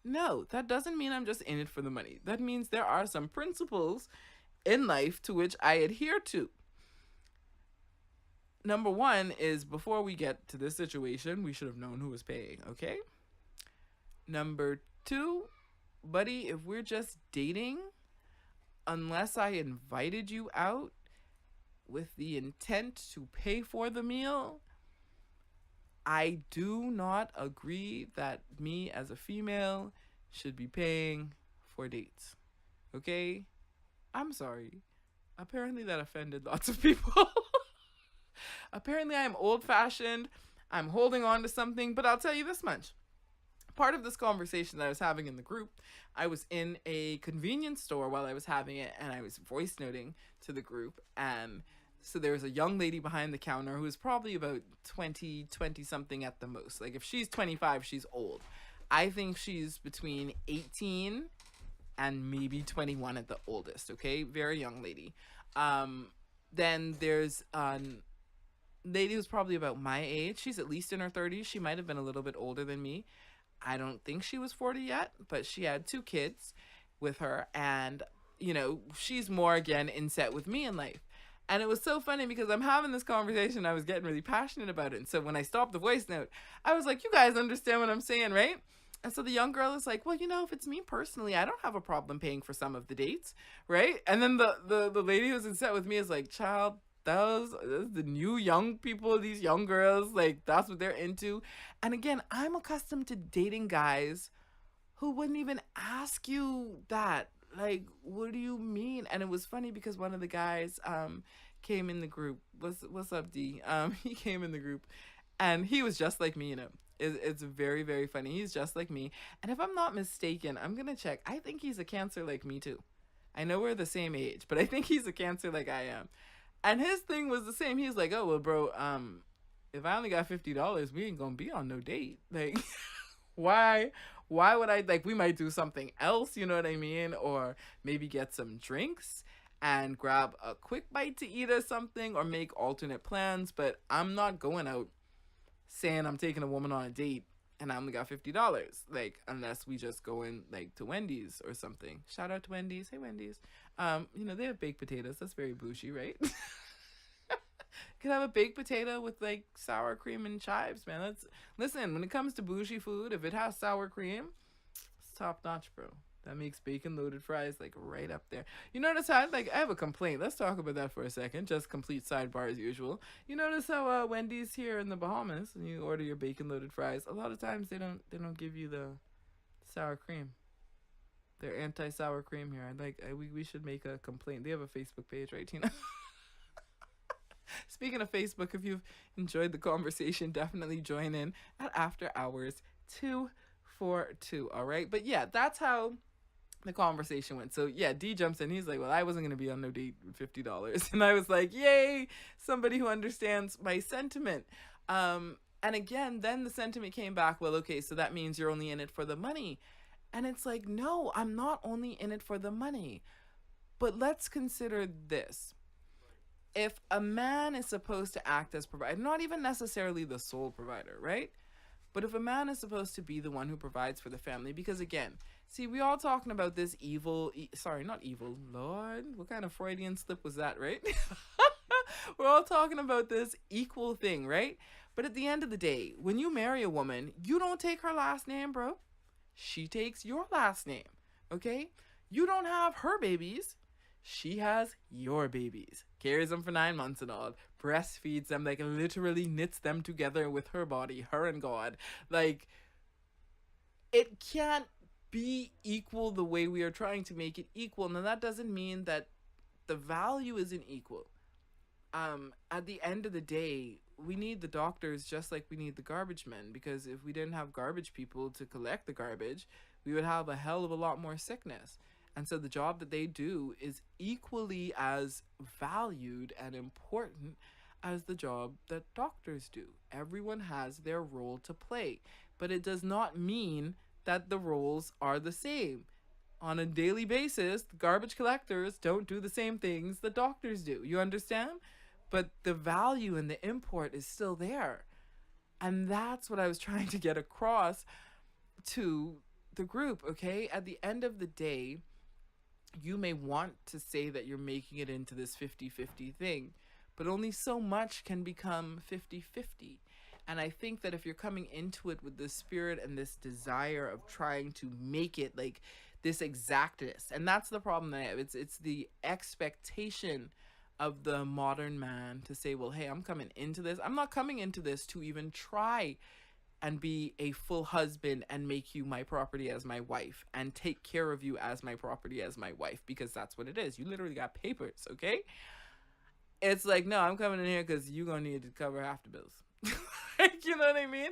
[SPEAKER 6] No, that doesn't mean I'm just in it for the money. That means there are some principles in life to which I adhere to. Number one is, before we get to this situation, we should have known who was paying, okay? Number two, buddy, if we're just dating, unless I invited you out with the intent to pay for the meal, I do not agree that me as a female should be paying for dates. Okay? I'm sorry. Apparently that offended lots of people. Apparently I am old-fashioned. I'm holding on to something, but I'll tell you this much. Part of this conversation that I was having in the group, I was in a convenience store while I was having it, and I was voice noting to the group, and so there was a young lady behind the counter who was probably about 20 something at the most. Like, if she's 25, she's old. I think she's between 18 and maybe 21 at the oldest, okay? Very young lady. Then there's a lady who's probably about my age. She's at least in her 30s. She might have been a little bit older than me. I don't think she was 40 yet, but she had 2 kids with her, and, she's more, again, in set with me in life. And it was so funny because I'm having this conversation, I was getting really passionate about it. And so when I stopped the voice note, I was like, you guys understand what I'm saying, right? And so the young girl is like, well, if it's me personally, I don't have a problem paying for some of the dates, right? And then the lady who's in set with me is like, child, those the new young people, these young girls, like, that's what they're into. And again, I'm accustomed to dating guys who wouldn't even ask you that. Like, what do you mean? And it was funny because one of the guys came in the group. What's up, D? He came in the group, and he was just like me, It's very, very funny. He's just like me. And if I'm not mistaken, I'm going to check. I think he's a Cancer like me too. I know we're the same age, but I think he's a Cancer like I am. And his thing was the same. He's like, oh, well, bro, if I only got $50, we ain't going to be on no date. Like, why would I, like, we might do something else, you know what I mean? Or maybe get some drinks and grab a quick bite to eat or something, or make alternate plans. But I'm not going out saying I'm taking a woman on a date and I only got $50, like, unless we just go in, like, to Wendy's or something. Shout out to Wendy's. Hey, Wendy's. They have baked potatoes. That's very bougie, right? Could have a baked potato with, like, sour cream and chives, man. Listen, when it comes to bougie food, if it has sour cream, it's top notch, bro. That makes bacon loaded fries, like, right up there. You notice how, like, I have a complaint. Let's talk about that for a second. Just complete sidebar as usual. You notice how Wendy's here in the Bahamas, and you order your bacon loaded fries, a lot of times they don't give you the sour cream. They're anti-sour cream here. We should make a complaint. They have a Facebook page, right, Tina? Speaking of Facebook, if you've enjoyed the conversation, definitely join in at After Hours 242. All right, but yeah, that's how the conversation went. So yeah, D jumps in. He's like, well, I wasn't going to be on no date with $50. And I was like, yay, somebody who understands my sentiment. And again, then the sentiment came back, well, okay, so that means you're only in it for the money. And it's like, no, I'm not only in it for the money. But let's consider this. If a man is supposed to act as provider, not even necessarily the sole provider, right? But if a man is supposed to be the one who provides for the family, because again, see, we all talking about this sorry, not evil, Lord, what kind of Freudian slip was that, right? We're all talking about this equal thing, right? But at the end of the day, when you marry a woman, you don't take her last name, bro. She takes your last name, okay? You don't have her babies. She has your babies. Carries them for 9 months and all. Breastfeeds them, like literally knits them together with her body, her and God. Like, it can't be equal the way we are trying to make it equal. Now, that doesn't mean that the value isn't equal. At the end of the day, we need the doctors just like we need the garbage men, because if we didn't have garbage people to collect the garbage, we would have a hell of a lot more sickness. And so the job that they do is equally as valued and important as the job that doctors do. Everyone has their role to play, but it does not mean that the roles are the same. On a daily basis, the garbage collectors don't do the same things the doctors do. You understand? But the value and the import is still there. And that's what I was trying to get across to the group, okay? At the end of the day, you may want to say that you're making it into this 50-50 thing, but only so much can become 50-50. And I think that if you're coming into it with this spirit and this desire of trying to make it like this exactness, and that's the problem that I have. It's the expectation of the modern man to say, well, hey, I'm coming into this. I'm not coming into this to even try and be a full husband and make you my property as my wife and take care of you as my property as my wife, because that's what it is. You literally got papers, okay? It's like, no, I'm coming in here because you're going to need to cover half the bills. Like, you know what I mean?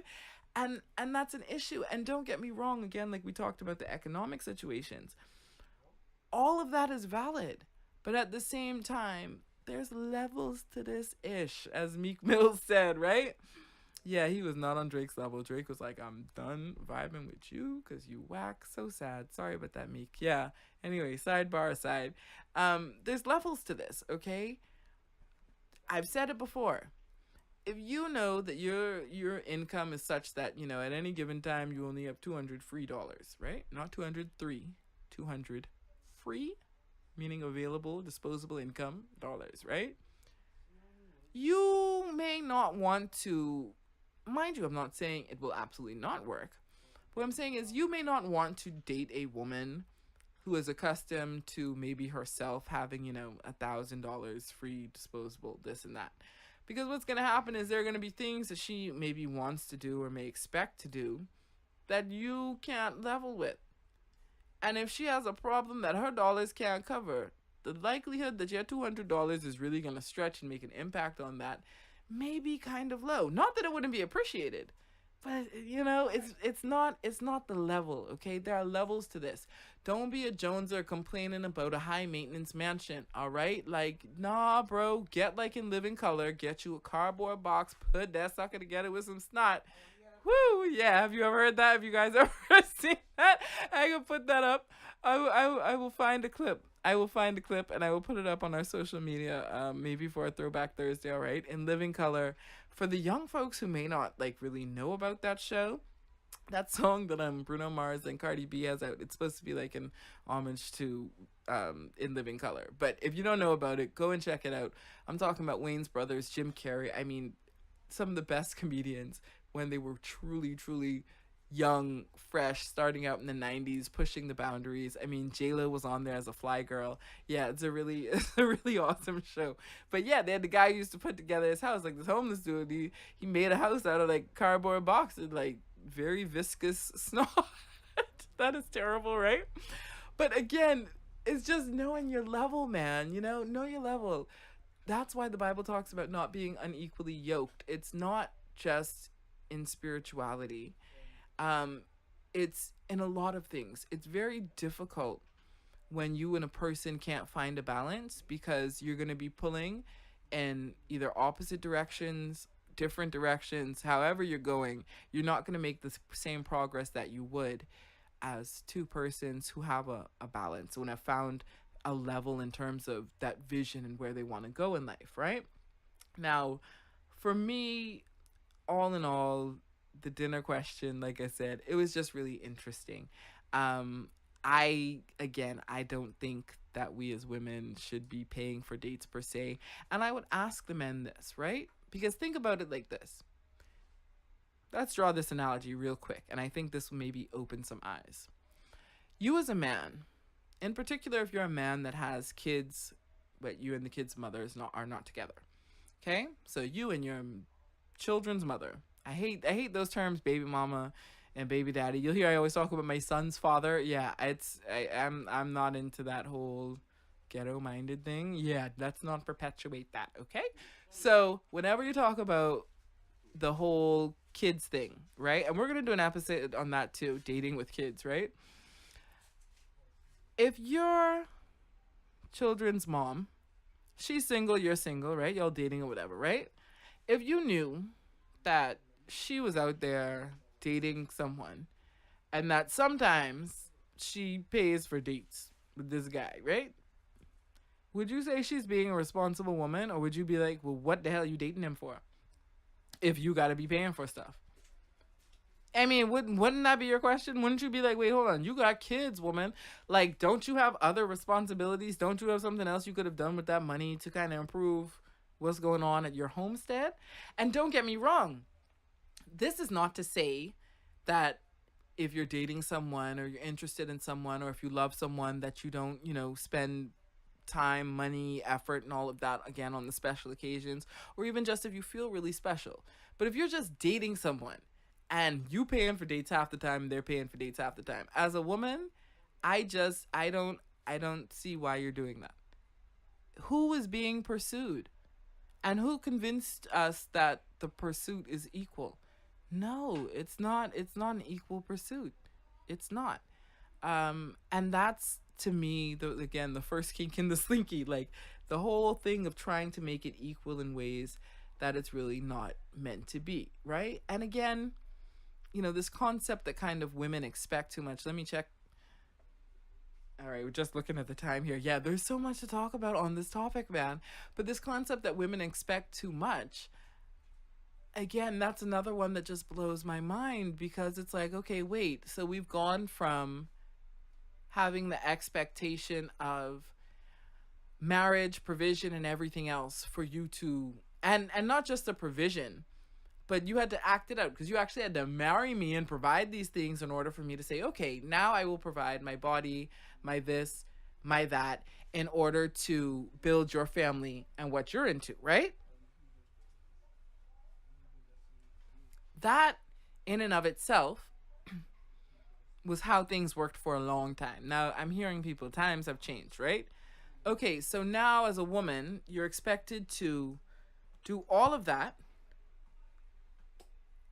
[SPEAKER 6] And that's an issue. And don't get me wrong, again, like we talked about the economic situations. All of that is valid. But at the same time, there's levels to this ish, as Meek Mill said, right? Yeah, he was not on Drake's level. Drake was like, I'm done vibing with you because you whack. So sad. Sorry about that, Meek. Yeah. Anyway, sidebar aside. There's levels to this, okay? I've said it before. If you know that your income is such that, you know, at any given time you only have $200 free dollars, right? Not 203, 200 free, meaning available, disposable income dollars, right? You may not want to, mind you, I'm not saying it will absolutely not work. What I'm saying is you may not want to date a woman who is accustomed to maybe herself having, you know, $1,000 free disposable, this and that. Because what's going to happen is there are going to be things that she maybe wants to do or may expect to do that you can't level with. And if she has a problem that her dollars can't cover, the likelihood that your $200 is really going to stretch and make an impact on that may be kind of low. Not that it wouldn't be appreciated, but you know, it's not the level, okay? There are levels to this. Don't be a Joneser complaining about a high maintenance mansion, all right? Like, nah, bro, get like in Living Color, get you a cardboard box, put that sucker together with some snot. Woo, yeah, have you ever heard that? Have you guys ever seen that? I can put that up. I will find a clip. I will find a clip and I will put it up on our social media, maybe for a Throwback Thursday, all right? In Living Color. For the young folks who may not like really know about that show, that song that Bruno Mars and Cardi B has out, it's supposed to be like an homage to In Living Color. But if you don't know about it, go and check it out. I'm talking about Wayne's brothers, Jim Carrey. I mean, some of the best comedians when they were truly, truly young, fresh, starting out in the 90s, pushing the boundaries. I mean, J-Lo was on there as a fly girl. Yeah, it's a really awesome show. But yeah, they had the guy who used to put together his house, like this homeless dude. He made a house out of like cardboard boxes, like very viscous snot. That is terrible, right? But again, it's just knowing your level, man. You know your level. That's why the Bible talks about not being unequally yoked. It's not just in spirituality. It's in a lot of things. It's very difficult when you and a person can't find a balance, because you're going to be pulling in either opposite directions, different directions. However you're going, you're not going to make the same progress that you would as two persons who have a balance, when have found a level in terms of that vision and where they want to go in life, right? Now, for me, all in all, the dinner question, like I said, it was just really interesting. I don't think that we as women should be paying for dates per se. And I would ask the men this, right? Because think about it like this. Let's draw this analogy real quick. And I think this will maybe open some eyes. You as a man, in particular, if you're a man that has kids, but you and the kid's mother are not together. Okay? So you and your children's mother. I hate those terms, baby mama and baby daddy. You'll hear I always talk about my son's father. Yeah, I'm not into that whole ghetto minded thing. Yeah, let's not perpetuate that, okay? So whenever you talk about the whole kids thing, right? And we're gonna do an episode on that too, dating with kids, right? If your children's mom, she's single, you're single, right? Y'all dating or whatever, right? If you knew that she was out there dating someone and that sometimes she pays for dates with this guy, right? Would you say she's being a responsible woman, or would you be like, well, what the hell are you dating him for if you got to be paying for stuff? I mean, wouldn't that be your question? Wouldn't you be like, wait, hold on, you got kids, woman. Like, don't you have other responsibilities? Don't you have something else you could have done with that money to kind of improve what's going on at your homestead? And don't get me wrong. This is not to say that if you're dating someone or you're interested in someone or if you love someone that you don't, spend time, money, effort, and all of that, again, on the special occasions, or even just if you feel really special. But if you're just dating someone and you paying for dates half the time, they're paying for dates half the time. As a woman, I don't see why you're doing that. Who is being pursued? And who convinced us that the pursuit is equal? No, it's not. It's not an equal pursuit. It's not. And that's, to me, the first kink in the slinky. Like, the whole thing of trying to make it equal in ways that it's really not meant to be, right? And again, this concept that kind of women expect too much. Let me check. All right, we're just looking at the time here. Yeah, there's so much to talk about on this topic, man. But this concept that women expect too much, again, that's another one that just blows my mind, because it's like, okay, wait, so we've gone from having the expectation of marriage, provision, and everything else for you to, and not just the provision, but you had to act it out, because you actually had to marry me and provide these things in order for me to say, okay, now I will provide my body, my this, my that, in order to build your family and what you're into, right? That, in and of itself, was how things worked for a long time. Now, I'm hearing people, times have changed, right? Okay, so now as a woman, you're expected to do all of that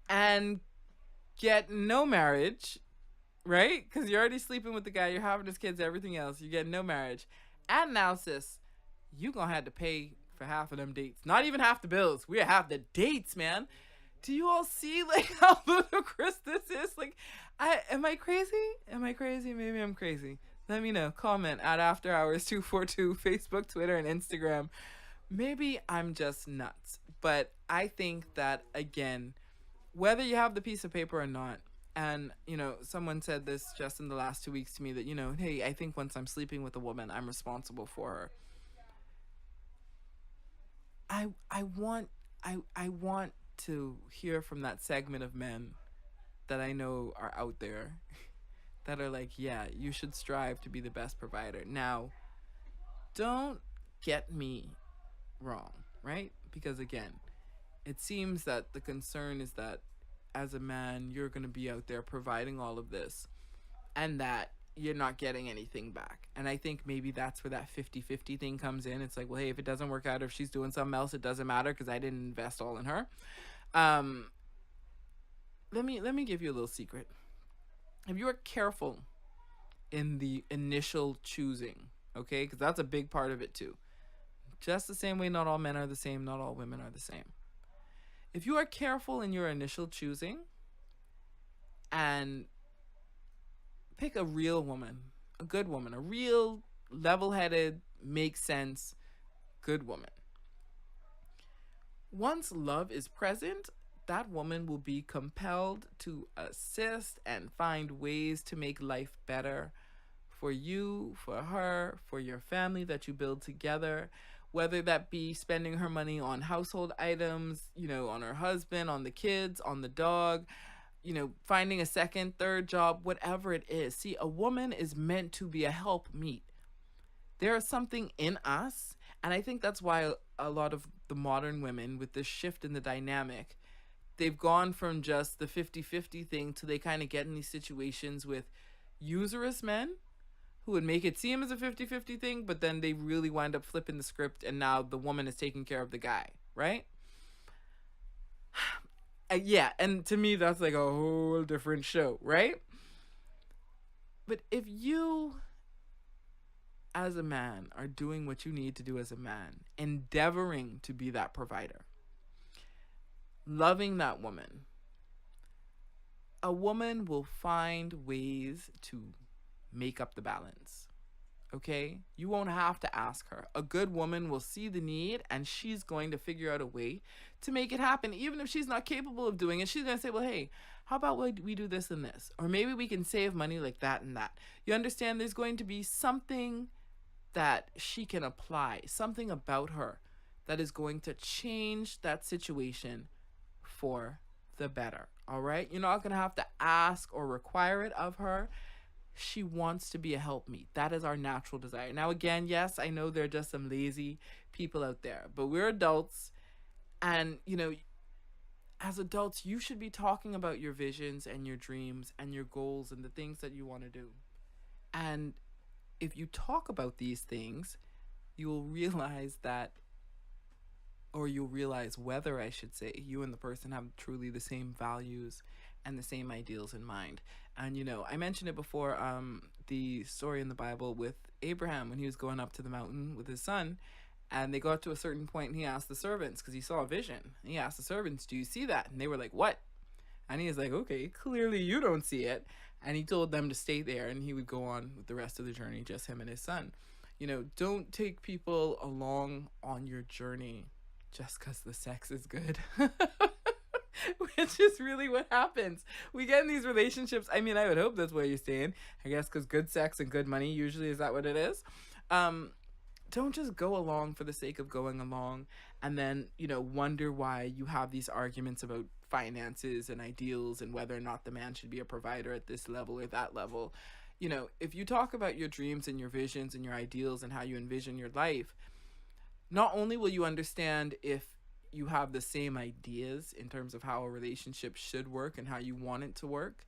[SPEAKER 6] and get no marriage, right? Because you're already sleeping with the guy, you're having his kids, everything else. You get no marriage. And now, sis, you gonna have to pay for half of them dates. Not even half the bills. We have the dates, man. Do you all see, like, how ludicrous this is? Like, am I crazy? Am I crazy? Maybe I'm crazy. Let me know. Comment at After Hours 242, Facebook, Twitter, and Instagram. Maybe I'm just nuts. But I think that, again, whether you have the piece of paper or not, and, someone said this just in the last 2 weeks to me that, hey, I think once I'm sleeping with a woman, I'm responsible for her. I want to hear from that segment of men that I know are out there that are like, yeah, you should strive to be the best provider. Now, don't get me wrong, right? Because again, it seems that the concern is that as a man, you're going to be out there providing all of this and that you're not getting anything back. And I think maybe that's where that 50-50 thing comes in. It's like, well, hey, if it doesn't work out, if she's doing something else, it doesn't matter because I didn't invest all in her. Let me give you a little secret. If you are careful in the initial choosing, okay, because that's a big part of it too. Just the same way not all men are the same, not all women are the same. If you are careful in your initial choosing and pick a real woman, a good woman, a real level-headed, makes sense, good woman. Once love is present, that woman will be compelled to assist and find ways to make life better for you, for her, for your family that you build together, whether that be spending her money on household items, you know, on her husband, on the kids, on the dog, you know, finding a second, third job, whatever it is. See, a woman is meant to be a helpmeet. There is something in us, and I think that's why a lot of the modern women, with this shift in the dynamic, they've gone from just the 50-50 thing to they kind of get in these situations with usurious men who would make it seem as a 50-50 thing, but then they really wind up flipping the script and now the woman is taking care of the guy, right? Yeah, and to me that's like a whole different show, right? But if you as a man are doing what you need to do as a man, endeavoring to be that provider, loving that woman, a woman will find ways to make up the balance. Okay? You won't have to ask her. A good woman will see the need and she's going to figure out a way to make it happen. Even if she's not capable of doing it, she's going to say, well, hey, how about we do this and this? Or maybe we can save money like that and that. You understand? There's going to be something that she can apply, something about her that is going to change that situation for the better. All right? You're not going to have to ask or require it of her. She wants to be a helpmeet. That is our natural desire. Now, again, yes, I know there are just some lazy people out there, but we're adults, and, you know, as adults, you should be talking about your visions and your dreams and your goals and the things that you want to do. And if you talk about these things, you will realize that, or you'll realize whether, I should say, you and the person have truly the same values and the same ideals in mind. And, you know, I mentioned it before, the story in the Bible with Abraham when he was going up to the mountain with his son, and they got to a certain point and he asked the servants, because he saw a vision, and he asked the servants, do you see that? And they were like, what? And he was like, okay, clearly you don't see it. And he told them to stay there and he would go on with the rest of the journey, just him and his son. You know, don't take people along on your journey just because the sex is good. Which is really what happens. We get in these relationships. I mean, I would hope that's where you're staying. I guess because good sex and good money, usually, is that what it is? Don't just go along for the sake of going along and then, you know, wonder why you have these arguments about finances and ideals and whether or not the man should be a provider at this level or that level. You know, if you talk about your dreams and your visions and your ideals and how you envision your life, not only will you understand if you have the same ideas in terms of how a relationship should work and how you want it to work,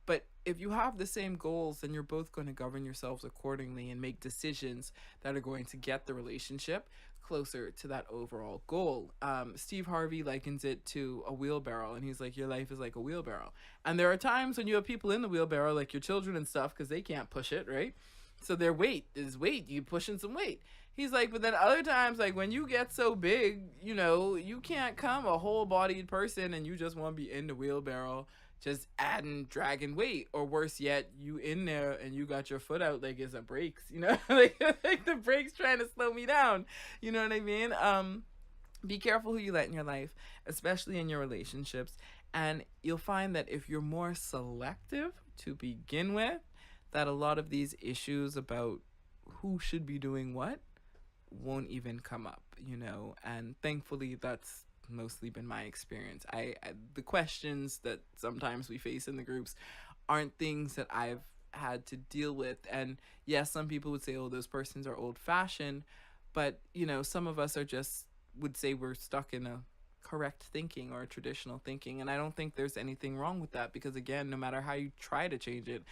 [SPEAKER 6] but if you have the same goals, then you're both going to govern yourselves accordingly and make decisions that are going to get the relationship closer to that overall goal. Steve Harvey likens it to a wheelbarrow, and he's like, your life is like a wheelbarrow. And there are times when you have people in the wheelbarrow, like your children and stuff, because they can't push it, right? So their weight is weight. You pushing some weight. He's like, but then other times, like when you get so big, you know, you can't come a whole-bodied person and you just want to be in the wheelbarrow just adding, dragging weight. Or worse yet, you in there and you got your foot out like it's a brakes, you know, like the brakes trying to slow me down. You know what I mean? Be careful who you let in your life, especially in your relationships. And you'll find that if you're more selective to begin with, that a lot of these issues about who should be doing what won't even come up, you know. And thankfully, that's mostly been my experience. The questions that sometimes we face in the groups aren't things that I've had to deal with. And yes, some people would say, oh, those persons are old-fashioned, but, you know, some of us are just would say we're stuck in a correct thinking or a traditional thinking. And I don't think there's anything wrong with that, because again, no matter how you try to change it,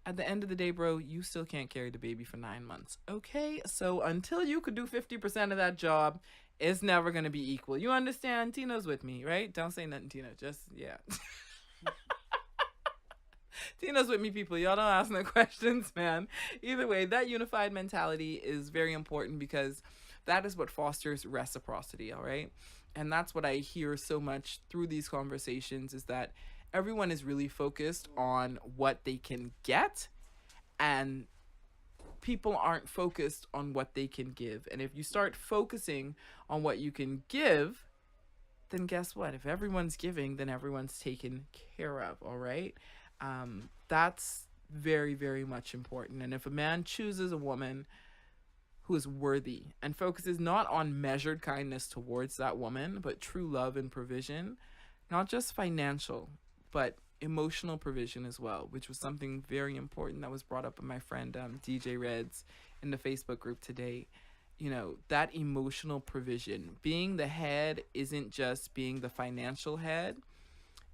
[SPEAKER 6] at the end of the day, bro, you still can't carry the baby for 9 months. Okay? So until you could do 50% of that job, it's never going to be equal. You understand? Tina's with me, right? Don't say nothing, Tina. Just, yeah. Tina's with me, people. Y'all don't ask no questions, man. Either way, that unified mentality is very important, because that is what fosters reciprocity, all right? And that's what I hear so much through these conversations, is that everyone is really focused on what they can get, and people aren't focused on what they can give. And if you start focusing on what you can give, then guess what? If everyone's giving, then everyone's taken care of, all right? That's very, very much important. And if a man chooses a woman who is worthy and focuses not on measured kindness towards that woman, but true love and provision, not just financial, but emotional provision as well, which was something very important that was brought up by my friend DJ Reds in the Facebook group today. You know, that emotional provision. Being the head isn't just being the financial head.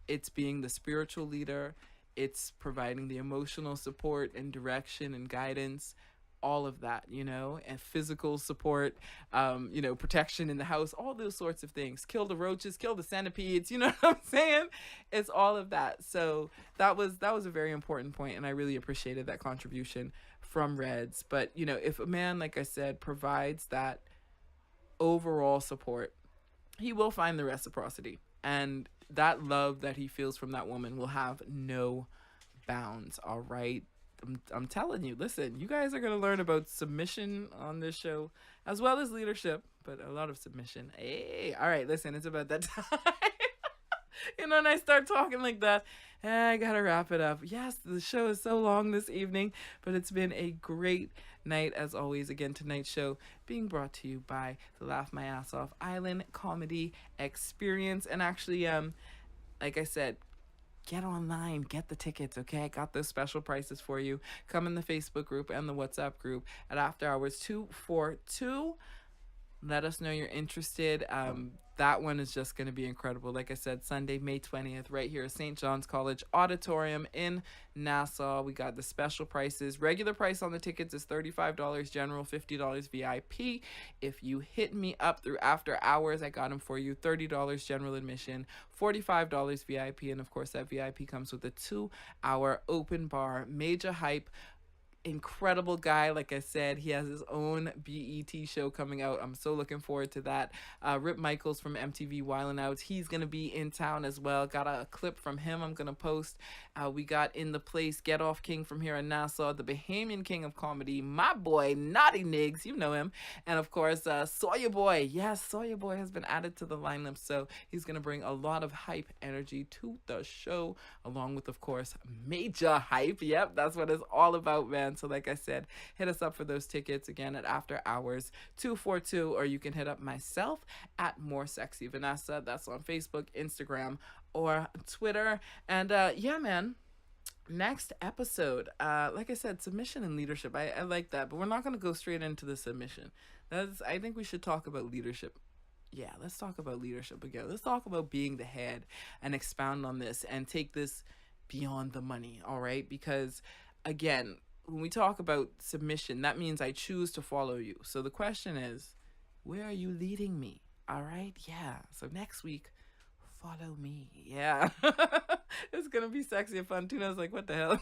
[SPEAKER 6] It's being the spiritual leader. It's providing the emotional support and direction and guidance, all of that, you know, and physical support, you know, protection in the house, all those sorts of things. Kill the roaches, kill the centipedes, you know what I'm saying? It's all of that. So that was a very important point, and I really appreciated that contribution from Reds. But, you know, if a man, like I said, provides that overall support, he will find the reciprocity, and that love that he feels from that woman will have no bounds. All right. I'm telling you, listen, you guys are going to learn about submission on this show, as well as leadership, but a lot of submission. Hey, all right, listen, it's about that time. You know, and I start talking like that, I gotta wrap it up. Yes, the show is so long this evening, but it's been a great night as always. Again, tonight's show being brought to you by the Laugh My Ass Off Island Comedy Experience. And actually, like I said, get online, get the tickets, okay? I got those special prices for you. Come in the Facebook group and the WhatsApp group at After Hours 242. Let us know you're interested. That one is just going to be incredible. Like I said, Sunday, May 20th, right here at St. John's College Auditorium in Nassau. We got the special prices. Regular price on the tickets is $35 general, $50 VIP. If you hit me up through After Hours, I got them for you. $30 general admission, $45 VIP. And of course, that VIP comes with a 2-hour open bar. Major hype. Incredible guy. Like I said, he has his own BET show coming out. I'm so looking forward to that. Rip Michaels from MTV Wildin' Out, he's gonna be in town as well. Got a clip from him I'm gonna post. We got In the Place, Get Off King from here in Nassau, the Bahamian King of Comedy, my boy Naughty Niggs, you know him, and of course Sawyer Boy. Yes, Sawyer Boy has been added to the lineup, so he's gonna bring a lot of hype energy to the show, along with, of course, major hype. Yep, that's what it's all about, man. So like I said, hit us up for those tickets again at After Hours 242, or you can hit up myself at More Sexy Vanessa. That's on Facebook, Instagram, or Twitter. And yeah, man, next episode, like I said, submission and leadership. I like that, but we're not going to go straight into the submission. I think we should talk about leadership. Yeah, let's talk about leadership again. Let's talk about being the head and expound on this and take this beyond the money, all right? Because again, when we talk about submission, that means I choose to follow you. So the question is, where are you leading me? All right? Yeah. So next week, follow me. Yeah. It's going to be sexy and fun. Tuna's like, what the hell?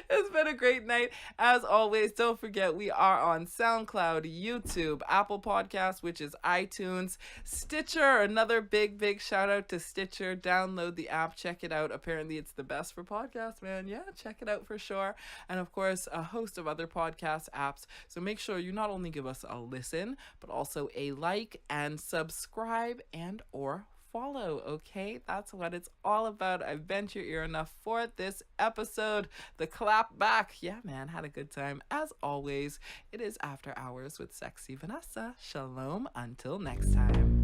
[SPEAKER 6] It's been a great night. As always, don't forget we are on SoundCloud, YouTube, Apple Podcasts, which is iTunes, Stitcher. Another big shout out to Stitcher. Download the app. Check it out. Apparently, it's the best for podcasts, man. Yeah, check it out for sure. And of course, a host of other podcast apps. So make sure you not only give us a listen, but also a like and subscribe and or follow, okay? That's what it's all about. I've bent your ear enough for this episode. The Clapback. Yeah, man, had a good time. As always, it is After Hours with Sexy Vanessa. Shalom until next time.